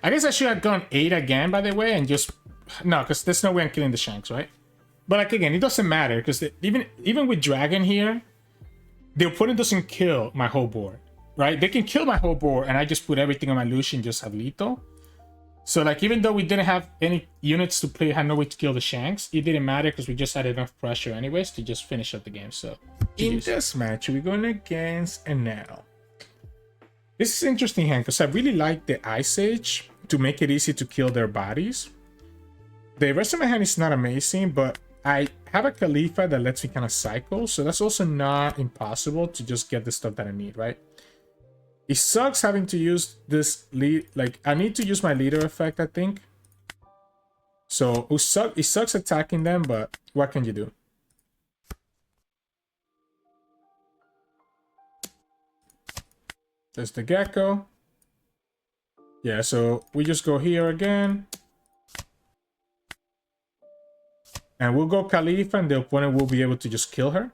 I guess I should have gone 8 again, by the way, and just... No, because there's no way I'm killing the Shanks, right? But like, again, it doesn't matter, because even with Dragon here, the opponent doesn't kill my whole board, right? They can kill my whole board, and I just put everything on my Lucci and just have lethal. So like, even though we didn't have any units to play, had no way to kill the Shanks, it didn't matter, because we just had enough pressure anyways to just finish up the game, so... In this match, we're going against Enel. This is an interesting hand, because I really like the Ice Age to make it easy to kill their bodies. The rest of my hand is not amazing, but I have a Kalifa that lets me kind of cycle, so that's also not impossible to just get the stuff that I need, right? It sucks having to use this lead, like, I need to use my leader effect, I think. So, it sucks attacking them, but what can you do? There's the Gecko. Yeah, so we just go here again. And we'll go Kalifa, and the opponent will be able to just kill her.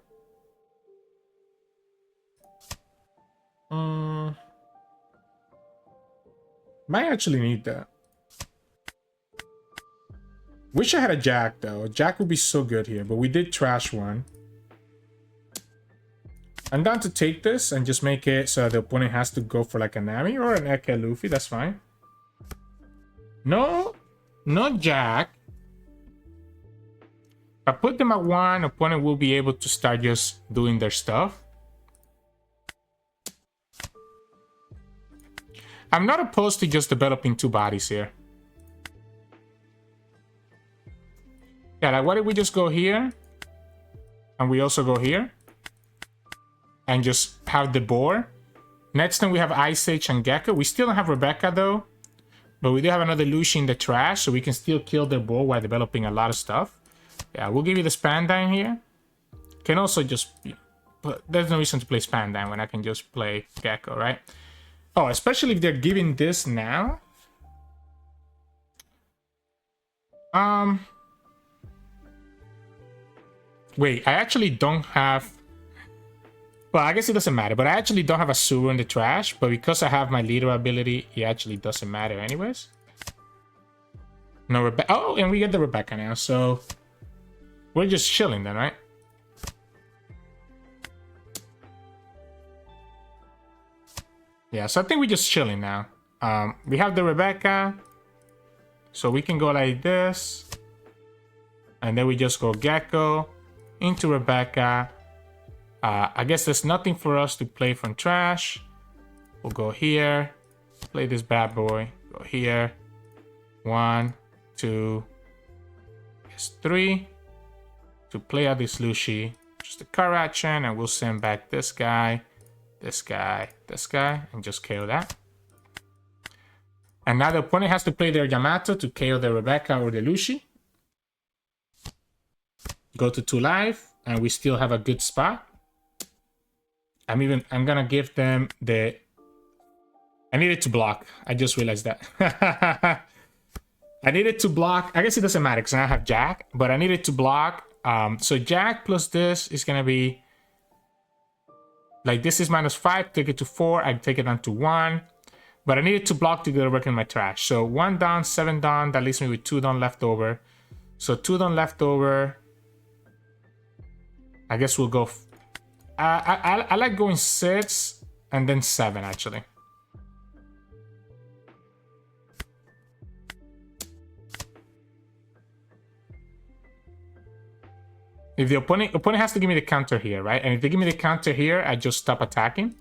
Might actually need that. Wish I had a Jack, though. Jack would be so good here, but we did trash one. I'm down to take this and just make it so the opponent has to go for like a Nami or an Eke Luffy. That's fine. No, not Jack. If I put them at 1, opponent will be able to start just doing their stuff. I'm not opposed to just developing 2 bodies here. Yeah, like what if we just go here? And we also go here? And just have the boar. Next time we have Ice Age and Gecko. We still don't have Rebecca though. But we do have another Lucci in the trash. So we can still kill the boar while developing a lot of stuff. Yeah, we'll give you the Spandine here. Can also just... But there's no reason to play Spandine when I can just play Gecko, right? Oh, especially if they're giving this now. Wait, I actually don't have... Well, I guess it doesn't matter, but I actually don't have a Tsuru in the trash, but because I have my leader ability, it actually doesn't matter anyways. No Rebecca. Oh, and we get the Rebecca now, so we're just chilling then, right? Yeah, so I think we're just chilling now. We have the Rebecca, so we can go like this, and then we just go Gecko into Rebecca. I guess there's nothing for us to play from trash. We'll go here, play this bad boy, go here. 1, 2, 3. To play out this Lucci, just a card action, and we'll send back this guy, this guy, this guy, and just KO that. And now the opponent has to play their Yamato to KO the Rebecca or the Lucci. Go to 2 life, and we still have a good spot. I'm gonna give them the... I needed to block. I just realized that. I needed to block. I guess it doesn't matter because I have Jack, but I needed to block. So Jack plus this is gonna be... Like this is -5, take it to 4, I take it down to 1. But I needed to block to get a work in my trash. So 1 down, 7 down, that leaves me with 2 down left over. So 2 done left over. I guess we'll go... I like going 6 and then 7, actually. If the opponent has to give me the counter here, right? And if they give me the counter here, I just stop attacking.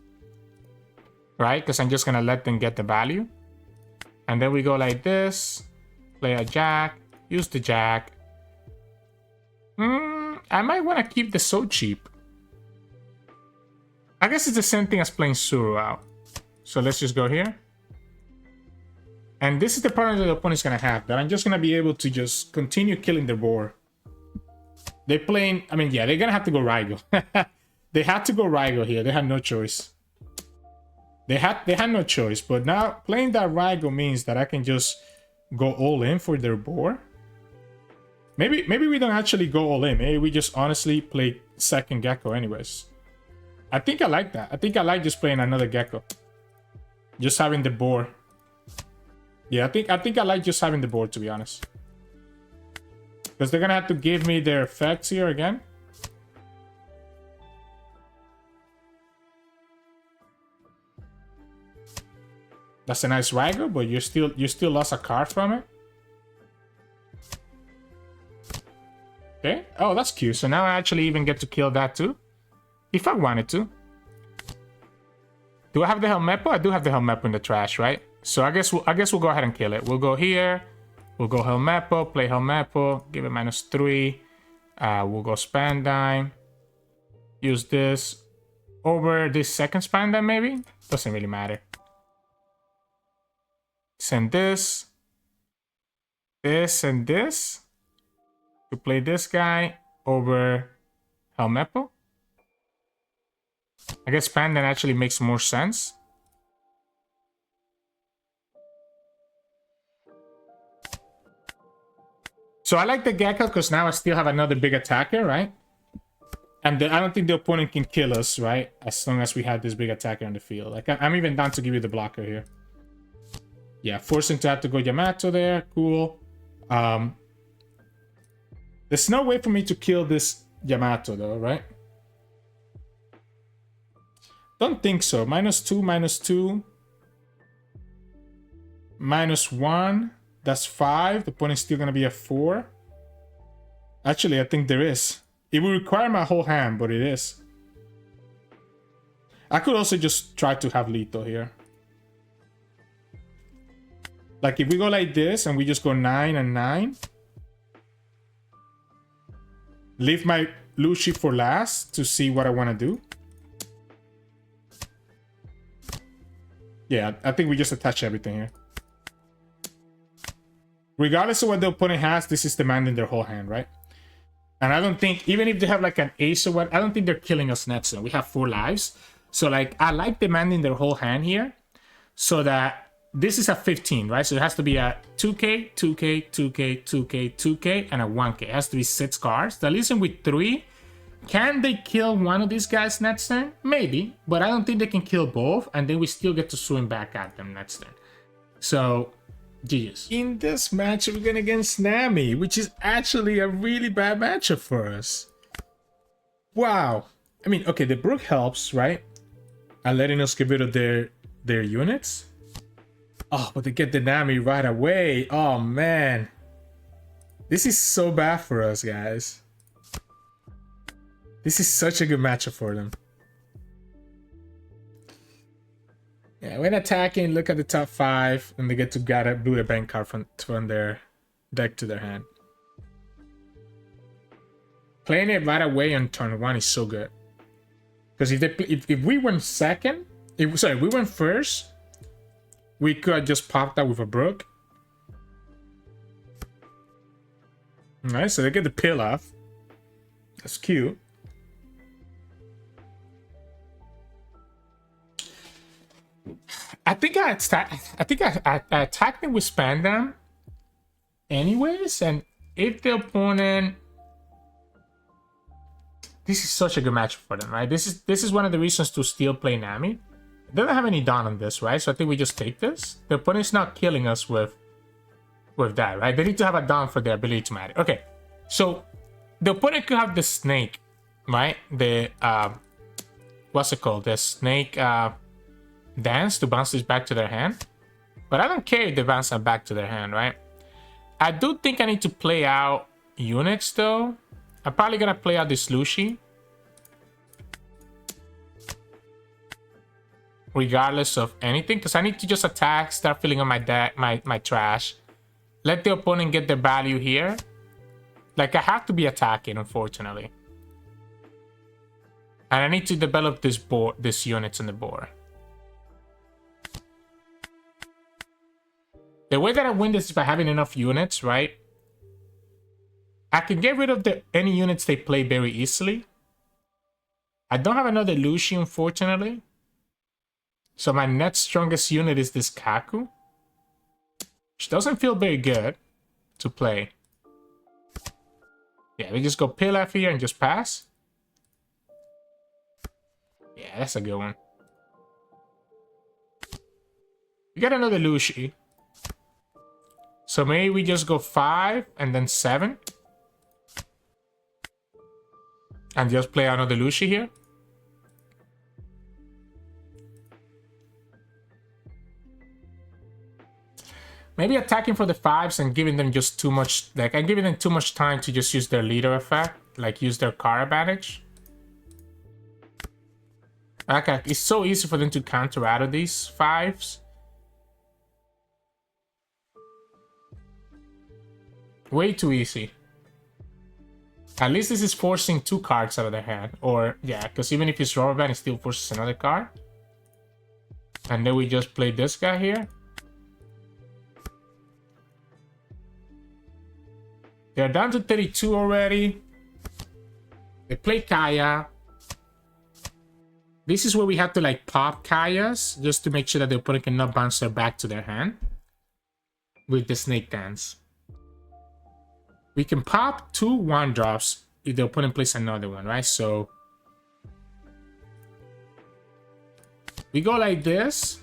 Right? Because I'm just going to let them get the value. And then we go like this. Play a jack. Use the jack. I might want to keep the so cheap. I guess it's the same thing as playing Tsuru out. So let's just go here. And this is the problem that the opponent's going to have. That I'm just going to be able to just continue killing their board. They're playing... I mean, yeah, they're going to have to go Raigo. They had to go Raigo here. They had no choice. They had no choice. But now playing that Raigo means that I can just go all in for their board. Maybe we don't actually go all in. Maybe we just honestly play second Gecko anyways. I think I like that. I think I like just playing another Gecko. Just having the board. Yeah, I think I like just having the board, to be honest. Because they're gonna have to give me their effects here again. That's a nice Raigo, but you still lost a card from it. Okay. Oh, that's cute. So now I actually even get to kill that too. If I wanted to. Do I have the Helmeppo? I do have the Helmeppo in the trash, right? So I guess we'll go ahead and kill it. We'll go here. We'll go Helmeppo, play Helmeppo, give it -3. We'll go Spandine. Use this over this second Spandine, maybe? Doesn't really matter. Send this. This and this. To play this guy over Helmeppo. I guess Spandine actually makes more sense. So I like the Gecko because now I still have another big attacker, right? And I don't think the opponent can kill us, right? As long as we have this big attacker on the field. Like I'm even down to give you the blocker here. Yeah, forcing to have to go Yamato there. Cool. There's no way for me to kill this Yamato though, right? Don't think so. -2, -2. -1. That's 5. The opponent's still gonna be a 4. Actually, I think there is. It will require my whole hand, but it is. I could also just try to have lethal here. Like if we go like this and we just go 9 and 9. Leave my Lucci for last to see what I want to do. Yeah, I think we just attach everything here. Regardless of what the opponent has, this is demanding their whole hand, right? And I don't think, even if they have like an ace or what, I don't think they're killing us next turn. We have 4 lives. So like, I like demanding their whole hand here. So that this is a 15, right? So it has to be a 2k, 2k, 2k, 2k, 2k, and a 1k. It has to be 6 cards. That leaves them with 3. Can they kill one of these guys next turn? Maybe, but I don't think they can kill both, and then we still get to swing back at them next turn. So, GG's. In this match, we're going against Nami, which is actually a really bad matchup for us. Wow. I mean, okay, the Brook helps, right? And letting us get rid of their units. Oh, but they get the Nami right away. Oh, man. This is so bad for us, guys. This is such a good matchup for them. Yeah, when attacking, look at the top 5, and they get to do the bank card from their deck to their hand. Playing it right away on turn 1 is so good. Because if we went second, if we went first, we could have just popped that with a Brook. Alright, so they get the pill off. That's cute. I think I attacked him with Spandam anyways, and if the opponent... This is such a good matchup for them, right? This is one of the reasons to still play Nami. They don't have any Dawn on this, right? So I think we just take this. The opponent's not killing us with that, right? They need to have a Dawn for their ability to matter. Okay, So the opponent could have the snake, right? The what's it called? The snake dance to bounce this back to their hand. But I don't care if they bounce that back to their hand, right? I do think I need to play out units though. I'm probably gonna play out this Lucci. Regardless of anything, because I need to just attack, start filling up my deck, my trash. Let the opponent get their value here. Like, I have to be attacking, unfortunately. And I need to develop this board, these units on the board. The way that I win this is by having enough units, right? I can get rid of any units they play very easily. I don't have another Lucci, unfortunately. So my next strongest unit is this Kaku. Which doesn't feel very good to play. Yeah, we just go Pilaf here and just pass. Yeah, that's a good one. We got another Lucci. So maybe we just go 5 and then 7. And just play another Lucci here. Maybe attacking for the 5s and giving them just too much, like I'm giving them too much time to just use their leader effect, like use their car advantage. Okay, it's so easy for them to counter out of these 5s. Way too easy. At least this is forcing 2 cards out of their hand. Or, yeah, because even if it's rubber band, it still forces another card. And then we just play this guy here. They're down to 32 already. They play Kaya. This is where we have to like pop Kayas just to make sure that the opponent cannot bounce their back to their hand with the snake dance. We can pop 2 1-drops if the opponent plays another one, right? So we go like this.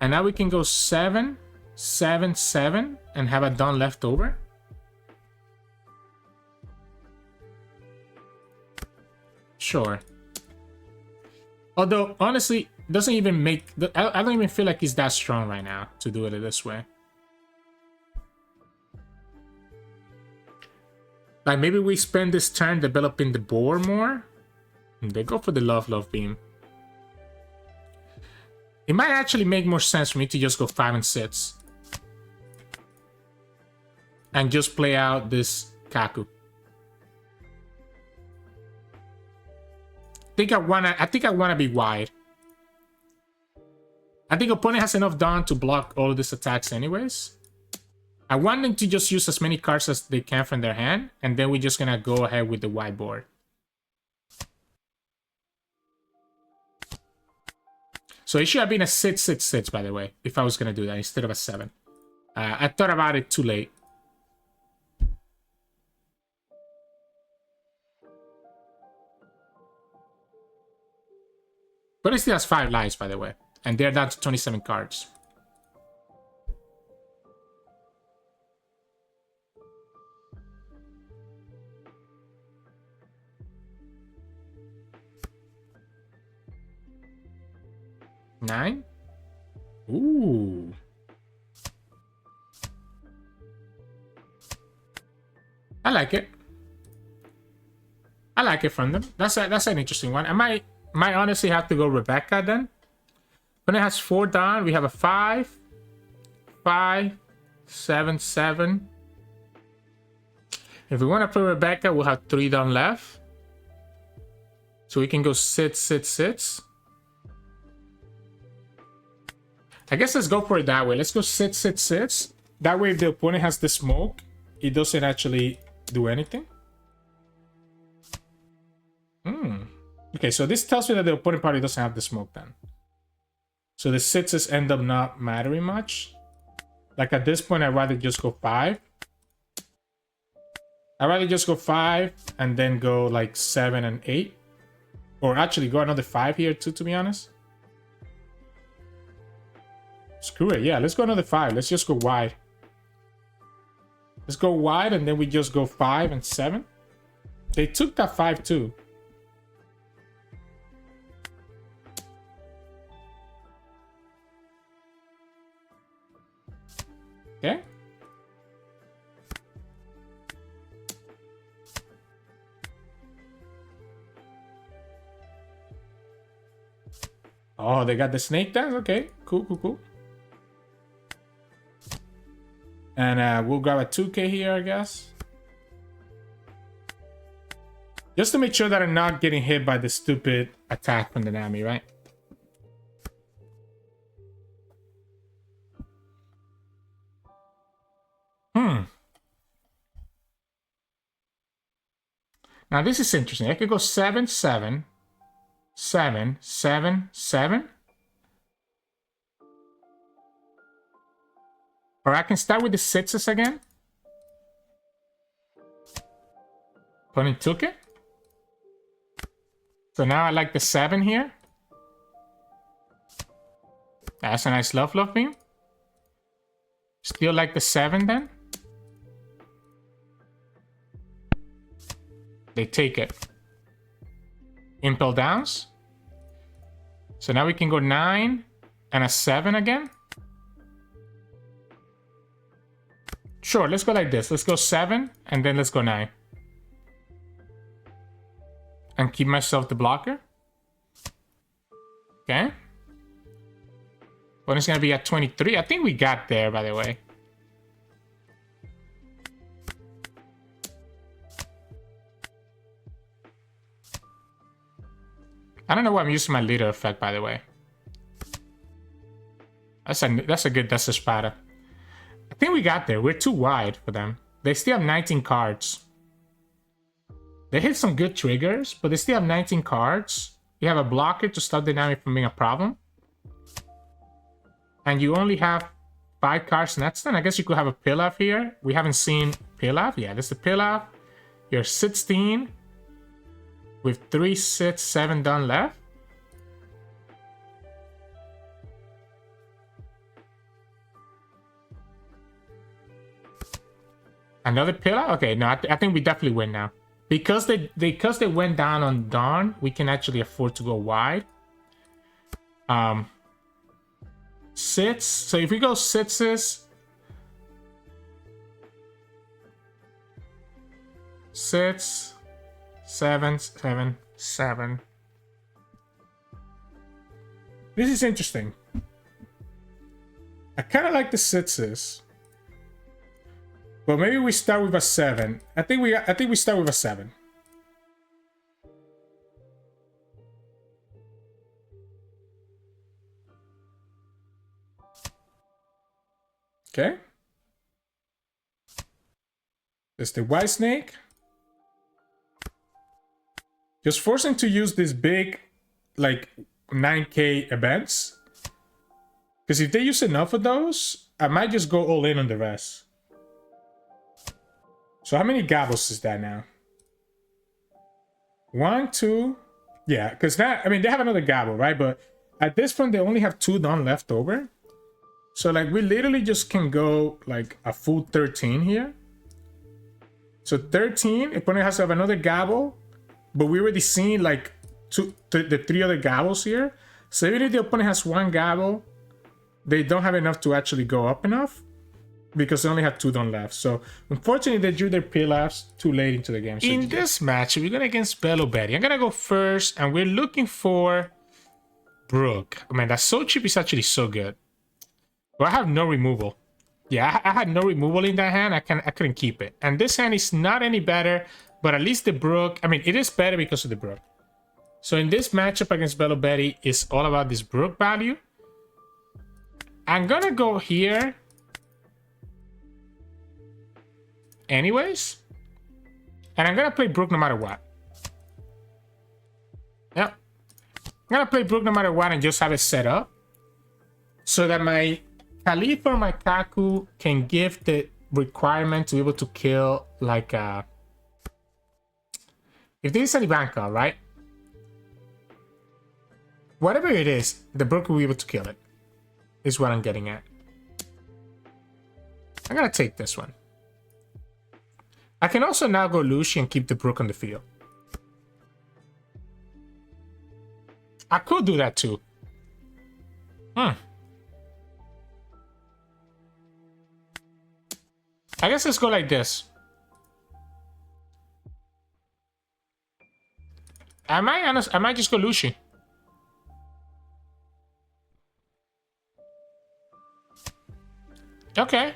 And now we can go 7, 7, 7 and have a Dawn left over. Sure. Although, honestly, it doesn't even make... I don't even feel like he's that strong right now to do it this way. Like, maybe we spend this turn developing the board more. And they go for the Love Beam. It might actually make more sense for me to just go 5 and 6. And just play out this Kaku. I think I wanna be wide. I think opponent has enough Dawn to block all of these attacks anyways. I want them to just use as many cards as they can from their hand, and then we're just gonna go ahead with the wide board. So it should have been a 6, 6, 6, by the way, if I was gonna do that instead of a 7. I thought about it too late. But it still has 5 lives, by the way. And they're down to 27 cards. Nine? Ooh. I like it. I like it from them. That's an interesting one. I might honestly have to go Rebecca then. When it has 4 down, we have a 5, 5, 7, 7. If we want to play Rebecca, we'll have 3 down left. So we can go sit, sit, sits. I guess let's go for it that way. Let's go sit, sit, sits. That way, if the opponent has the smoke, it doesn't actually do anything. Okay, so this tells me that the opponent probably doesn't have the smoke then. So the sixes end up not mattering much. Like at this point, I'd rather just go 5. I'd rather just go 5 and then go like 7 and 8. Or actually go another 5 here too, to be honest. Screw it, yeah, let's go another 5. Let's just go wide. Let's go wide and then we just go 5 and 7. They took that 5 too. Okay. Oh, they got the snake dance? Okay, cool, cool, cool. And we'll grab a 2K here, I guess. Just to make sure that I'm not getting hit by the stupid attack from the Nami, right? Now this is interesting. I could go 7, 7, 7, 7, 7. Or I can start with the 6s again. Opponent took it. So now I like the 7 here. That's a nice love beam. Still like the 7 then. They take it. Impel downs. So now we can go 9 and a 7 again. Sure, let's go like this. Let's go 7 and then let's go 9. And keep myself the blocker. Okay. When it's gonna be at 23. I think we got there, by the way. I don't know why I'm using my leader effect, by the way. That's a good Desespada. I think we got there. We're too wide for them. They still have 19 cards. They hit some good triggers, but they still have 19 cards. You have a blocker to stop the Nami from being a problem. And you only have 5 cards next turn. I guess you could have a Pilaf here. We haven't seen Pilaf. Yeah, that's the Pilaf. You're 16. With 3, 6, 7 done left. Another pillar? Okay, no, I think we definitely win now. Because they went down on Dawn, we can actually afford to go wide. 6. So if we go 6s. 6. 7, 7, 7. This is interesting. I kind of like the 6s, but maybe we start with a 7. I think we start with a 7. Okay. There's the White Snake. Just forcing to use these big, like, 9k events. Because if they use enough of those, I might just go all in on the rest. So how many gobbles is that now? 1, 2. Yeah, because that, I mean, they have another gobble, right? But at this point, they only have 2 done left over. So, like, we literally just can go, like, a full 13 here. So 13, opponent has to have another gobble. But we already seen like the 3 other gobbles here. So even if the opponent has 1 gobble, they don't have enough to actually go up enough. Because they only have 2 done left. So unfortunately they drew their Pilafs too late into the game. So in this match, we're going against Belo Betty. I'm going to go first and we're looking for Brook. Oh, man, that so cheap is actually so good. Well, I have no removal. Yeah, I had no removal in that hand. I couldn't keep it. And this hand is not any better. But at least the Brook, I mean, it is better because of the Brook. So in this matchup against Belo Betty, it's all about this Brook value. I'm gonna go here. Anyways. And I'm gonna play Brook no matter what. Yep. I'm gonna play Brook no matter what and just have it set up. So that my Kalifa or my Kaku can give the requirement to be able to kill like if this is an Ivanka, right? Whatever it is, the Brook will be able to kill it. Is what I'm getting at. I'm gonna take this one. I can also now go Lucci and keep the Brook on the field. I could do that too. I guess let's go like this. I might just go Lucci. Okay.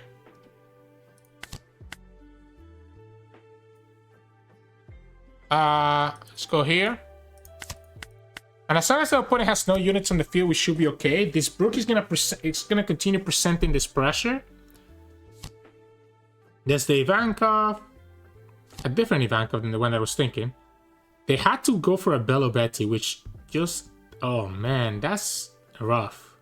Let's go here. And as long as the opponent has no units on the field, we should be okay. This Brook is gonna continue presenting this pressure. There's the Ivankov. A different Ivankov than the one I was thinking. They had to go for a Belo Betty, which just... Oh man, that's rough.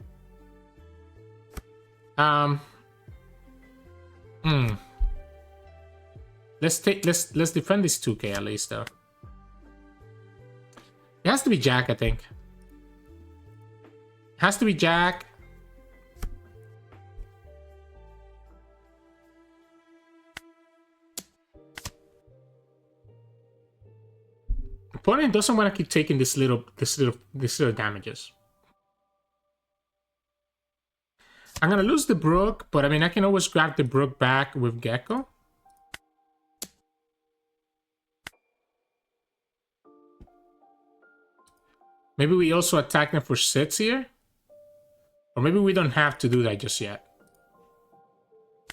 Let's defend this 2k at least though. It has to be Jack, I think. It has to be Jack. Opponent doesn't want to keep taking this little damages. I'm gonna lose the Brook, but I mean I can always grab the Brook back with Gecko. Maybe we also attack them for sits here. Or maybe we don't have to do that just yet.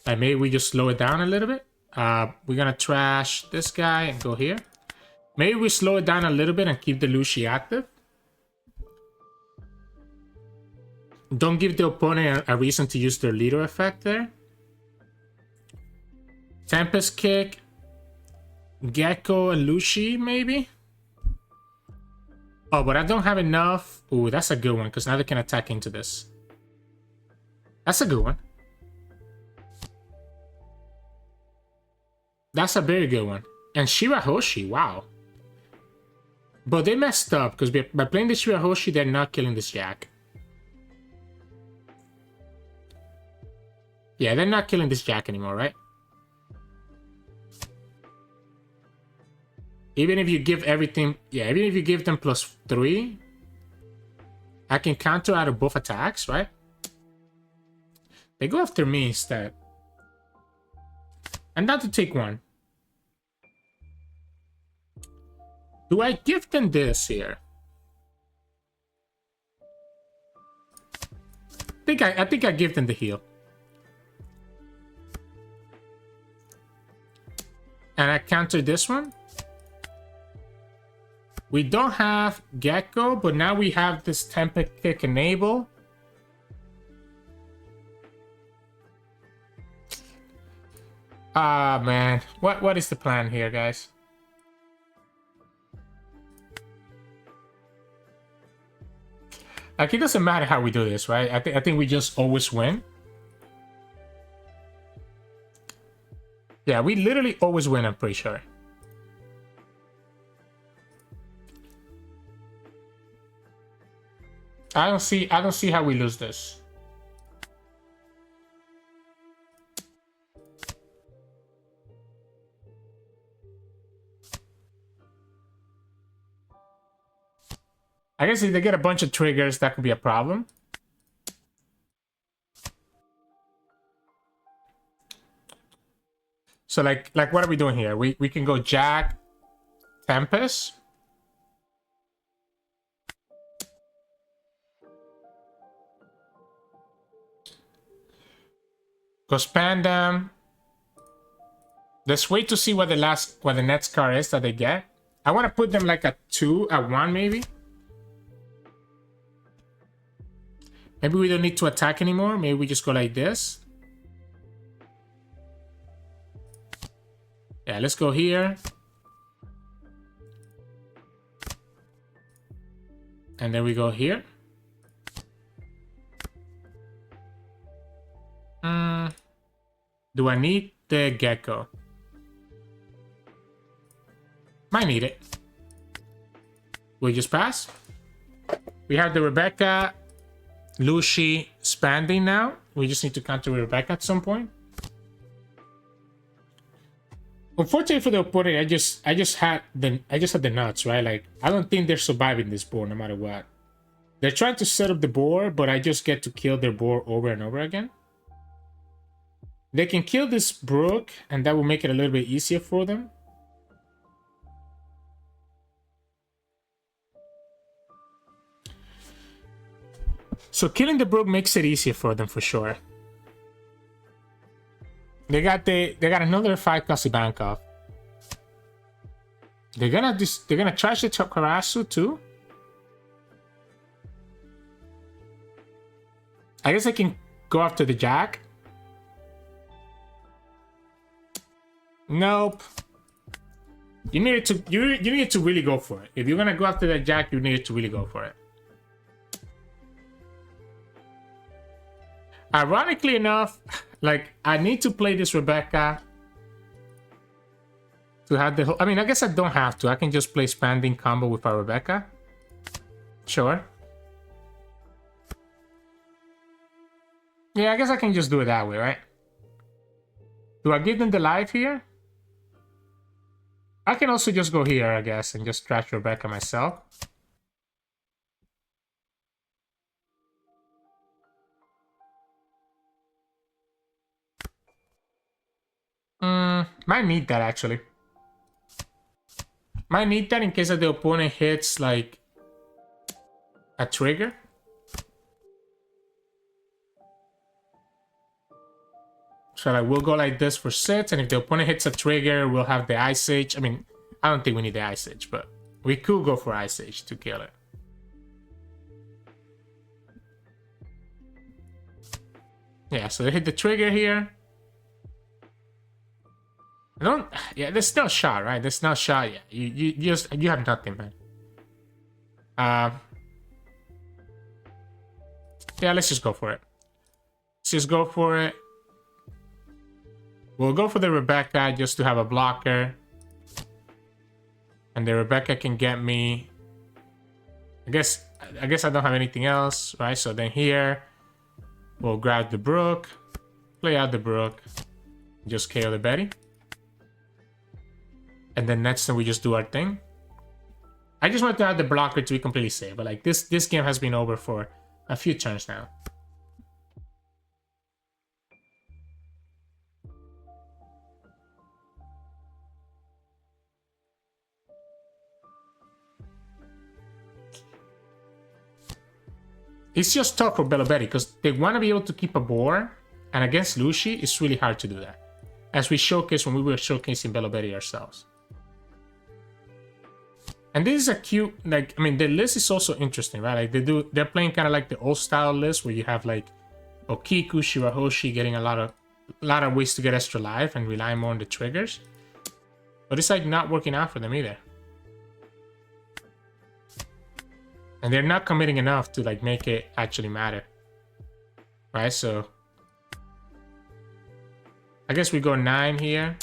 Like maybe we just slow it down a little bit. We're gonna trash this guy and go here. Maybe we slow it down a little bit and keep the Lucci active. Don't give the opponent a reason to use their leader effect there. Tempest Kick. Gecko and Lucci, maybe? Oh, but I don't have enough. Ooh, that's a good one, because now they can attack into this. That's a good one. That's a very good one. And Shirahoshi, wow. But they messed up, because by playing the Shirahoshi, they're not killing this Jack. Yeah, they're not killing this Jack anymore, right? Even if you give everything... Yeah, even if you give them +3, I can counter out of both attacks, right? They go after me instead. And not to take one. Do I give them this here? I think I give them the heal. And I counter this one. We don't have Gecko, but now we have this Tempest Kick enable. Ah, man. What is the plan here, guys? Like, it doesn't matter how we do this, right? I think we just always win. Yeah, we literally always win, I'm pretty sure. I don't see how we lose this. I guess if they get a bunch of triggers, that could be a problem. So like what are we doing here? We can go Jack, Tempest. Go Spandam. Let's wait to see what the next card is that they get. I want to put them like at 2, at 1 maybe. Maybe we don't need to attack anymore. Maybe we just go like this. Yeah, let's go here. And then we go here. Do I need the Gecko? Might need it. We just pass. We have the Rebecca, Lucci, Spandine now. We just need to counter Rebecca at some point. Unfortunately for the opponent, I just had the nuts, right? Like, I don't think they're surviving this board no matter what. They're trying to set up the board, but I just get to kill their board over and over again. They can kill this Brook, and that will make it a little bit easier for them. So killing the Brook makes it easier for them for sure. They got another 5 Kasibankov. They're gonna trash the Karasu too. I guess I can go after the Jack. Nope. You needed to really go for it. If you're gonna go after that Jack, you needed to really go for it. Ironically enough, like, I need to play this Rebecca to have the whole... I mean, I guess I don't have to. I can just play Spandine combo with our Rebecca. Sure. Yeah, I guess I can just do it that way, right? Do I give them the life here? I can also just go here, I guess, and just trash Rebecca myself. Might need that, actually. Might need that in case that the opponent hits, like, a trigger. So, like, we'll go like this for sets, and if the opponent hits a trigger, we'll have the Ice Age. I mean, I don't think we need the Ice Age, but we could go for Ice Age to kill it. Yeah, so they hit the trigger here. Yeah, there's no shot, right? There's no shot yet. You have nothing, man. Yeah, let's just go for it. Let's just go for it. We'll go for the Rebecca just to have a blocker. And the Rebecca can get me... I guess I don't have anything else, right? So then here, we'll grab the Brook, play out the Brook, just KO the Betty. And then next time we just do our thing. I just want to have the blocker to be completely safe, but like this game has been over for a few turns now. It's just tough for Belo Betty because they want to be able to keep a board, and against Lucci, it's really hard to do that. As we showcased when we were showcasing Belo Betty ourselves. And this is a cute, like, I mean, the list is also interesting, right? Like they're playing kind of like the old style list where you have like Okiku, Shirahoshi getting a lot of ways to get extra life and relying more on the triggers. But it's like not working out for them either. And they're not committing enough to like make it actually matter. Right, so I guess we go 9 here.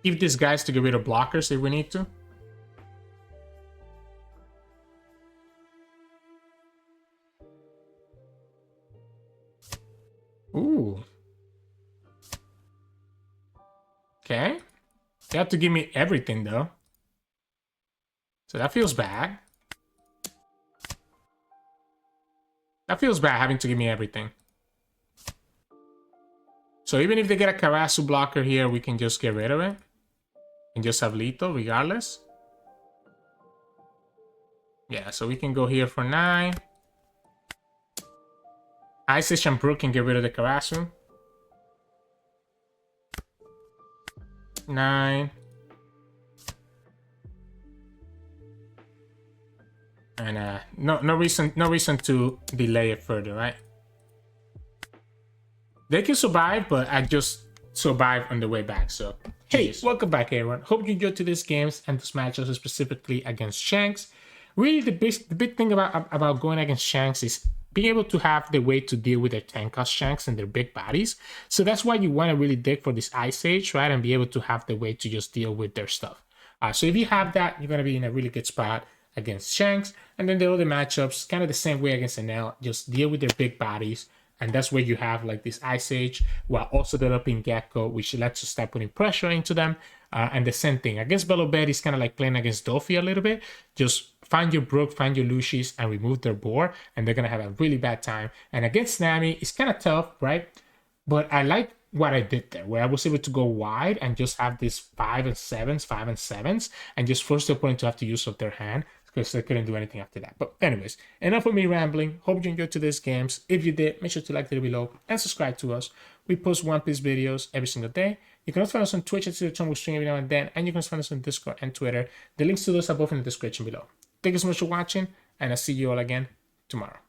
Give these guys to get rid of blockers if we need to. Ooh. Okay. They have to give me everything though. So that feels bad. That feels bad having to give me everything. So even if they get a Karasu blocker here, we can just get rid of it. And just have lethal regardless. Yeah, so we can go here for 9. Isis and Brook can get rid of the Karasu. 9. And no reason to delay it further, right? They can survive, but I just survived on the way back. So hey, welcome back everyone. Hope you enjoyed today's games and this matchup specifically against Shanks. Really, the big thing about going against Shanks is being able to have the way to deal with their tank cost Shanks and their big bodies. So that's why you want to really dig for this Ice Age, right? And be able to have the way to just deal with their stuff. So if you have that, you're going to be in a really good spot against Shanks. And then the other matchups, kind of the same way against Enel, just deal with their big bodies, And that's where you have like this Ice Age while also developing Gecko, which lets you start putting pressure into them. And the same thing against Belo Betty is kind of like playing against Doffy a little bit. Just find your Brook, find your Lucis, and remove their board, and they're gonna have a really bad time. And against Nami, it's kind of tough, right? But I like what I did there, where I was able to go wide and just have these 5 and 7s, and just force the opponent to have to use up their hand, because they couldn't do anything after that. But anyways, enough of me rambling. Hope you enjoyed today's games. If you did, make sure to like the video below and subscribe to us. We post One Piece videos every single day. You can also find us on Twitch at Sirturmund. We stream every now and then, and you can find us on Discord and Twitter. The links to those are both in the description below. Thank you so much for watching, and I'll see you all again tomorrow.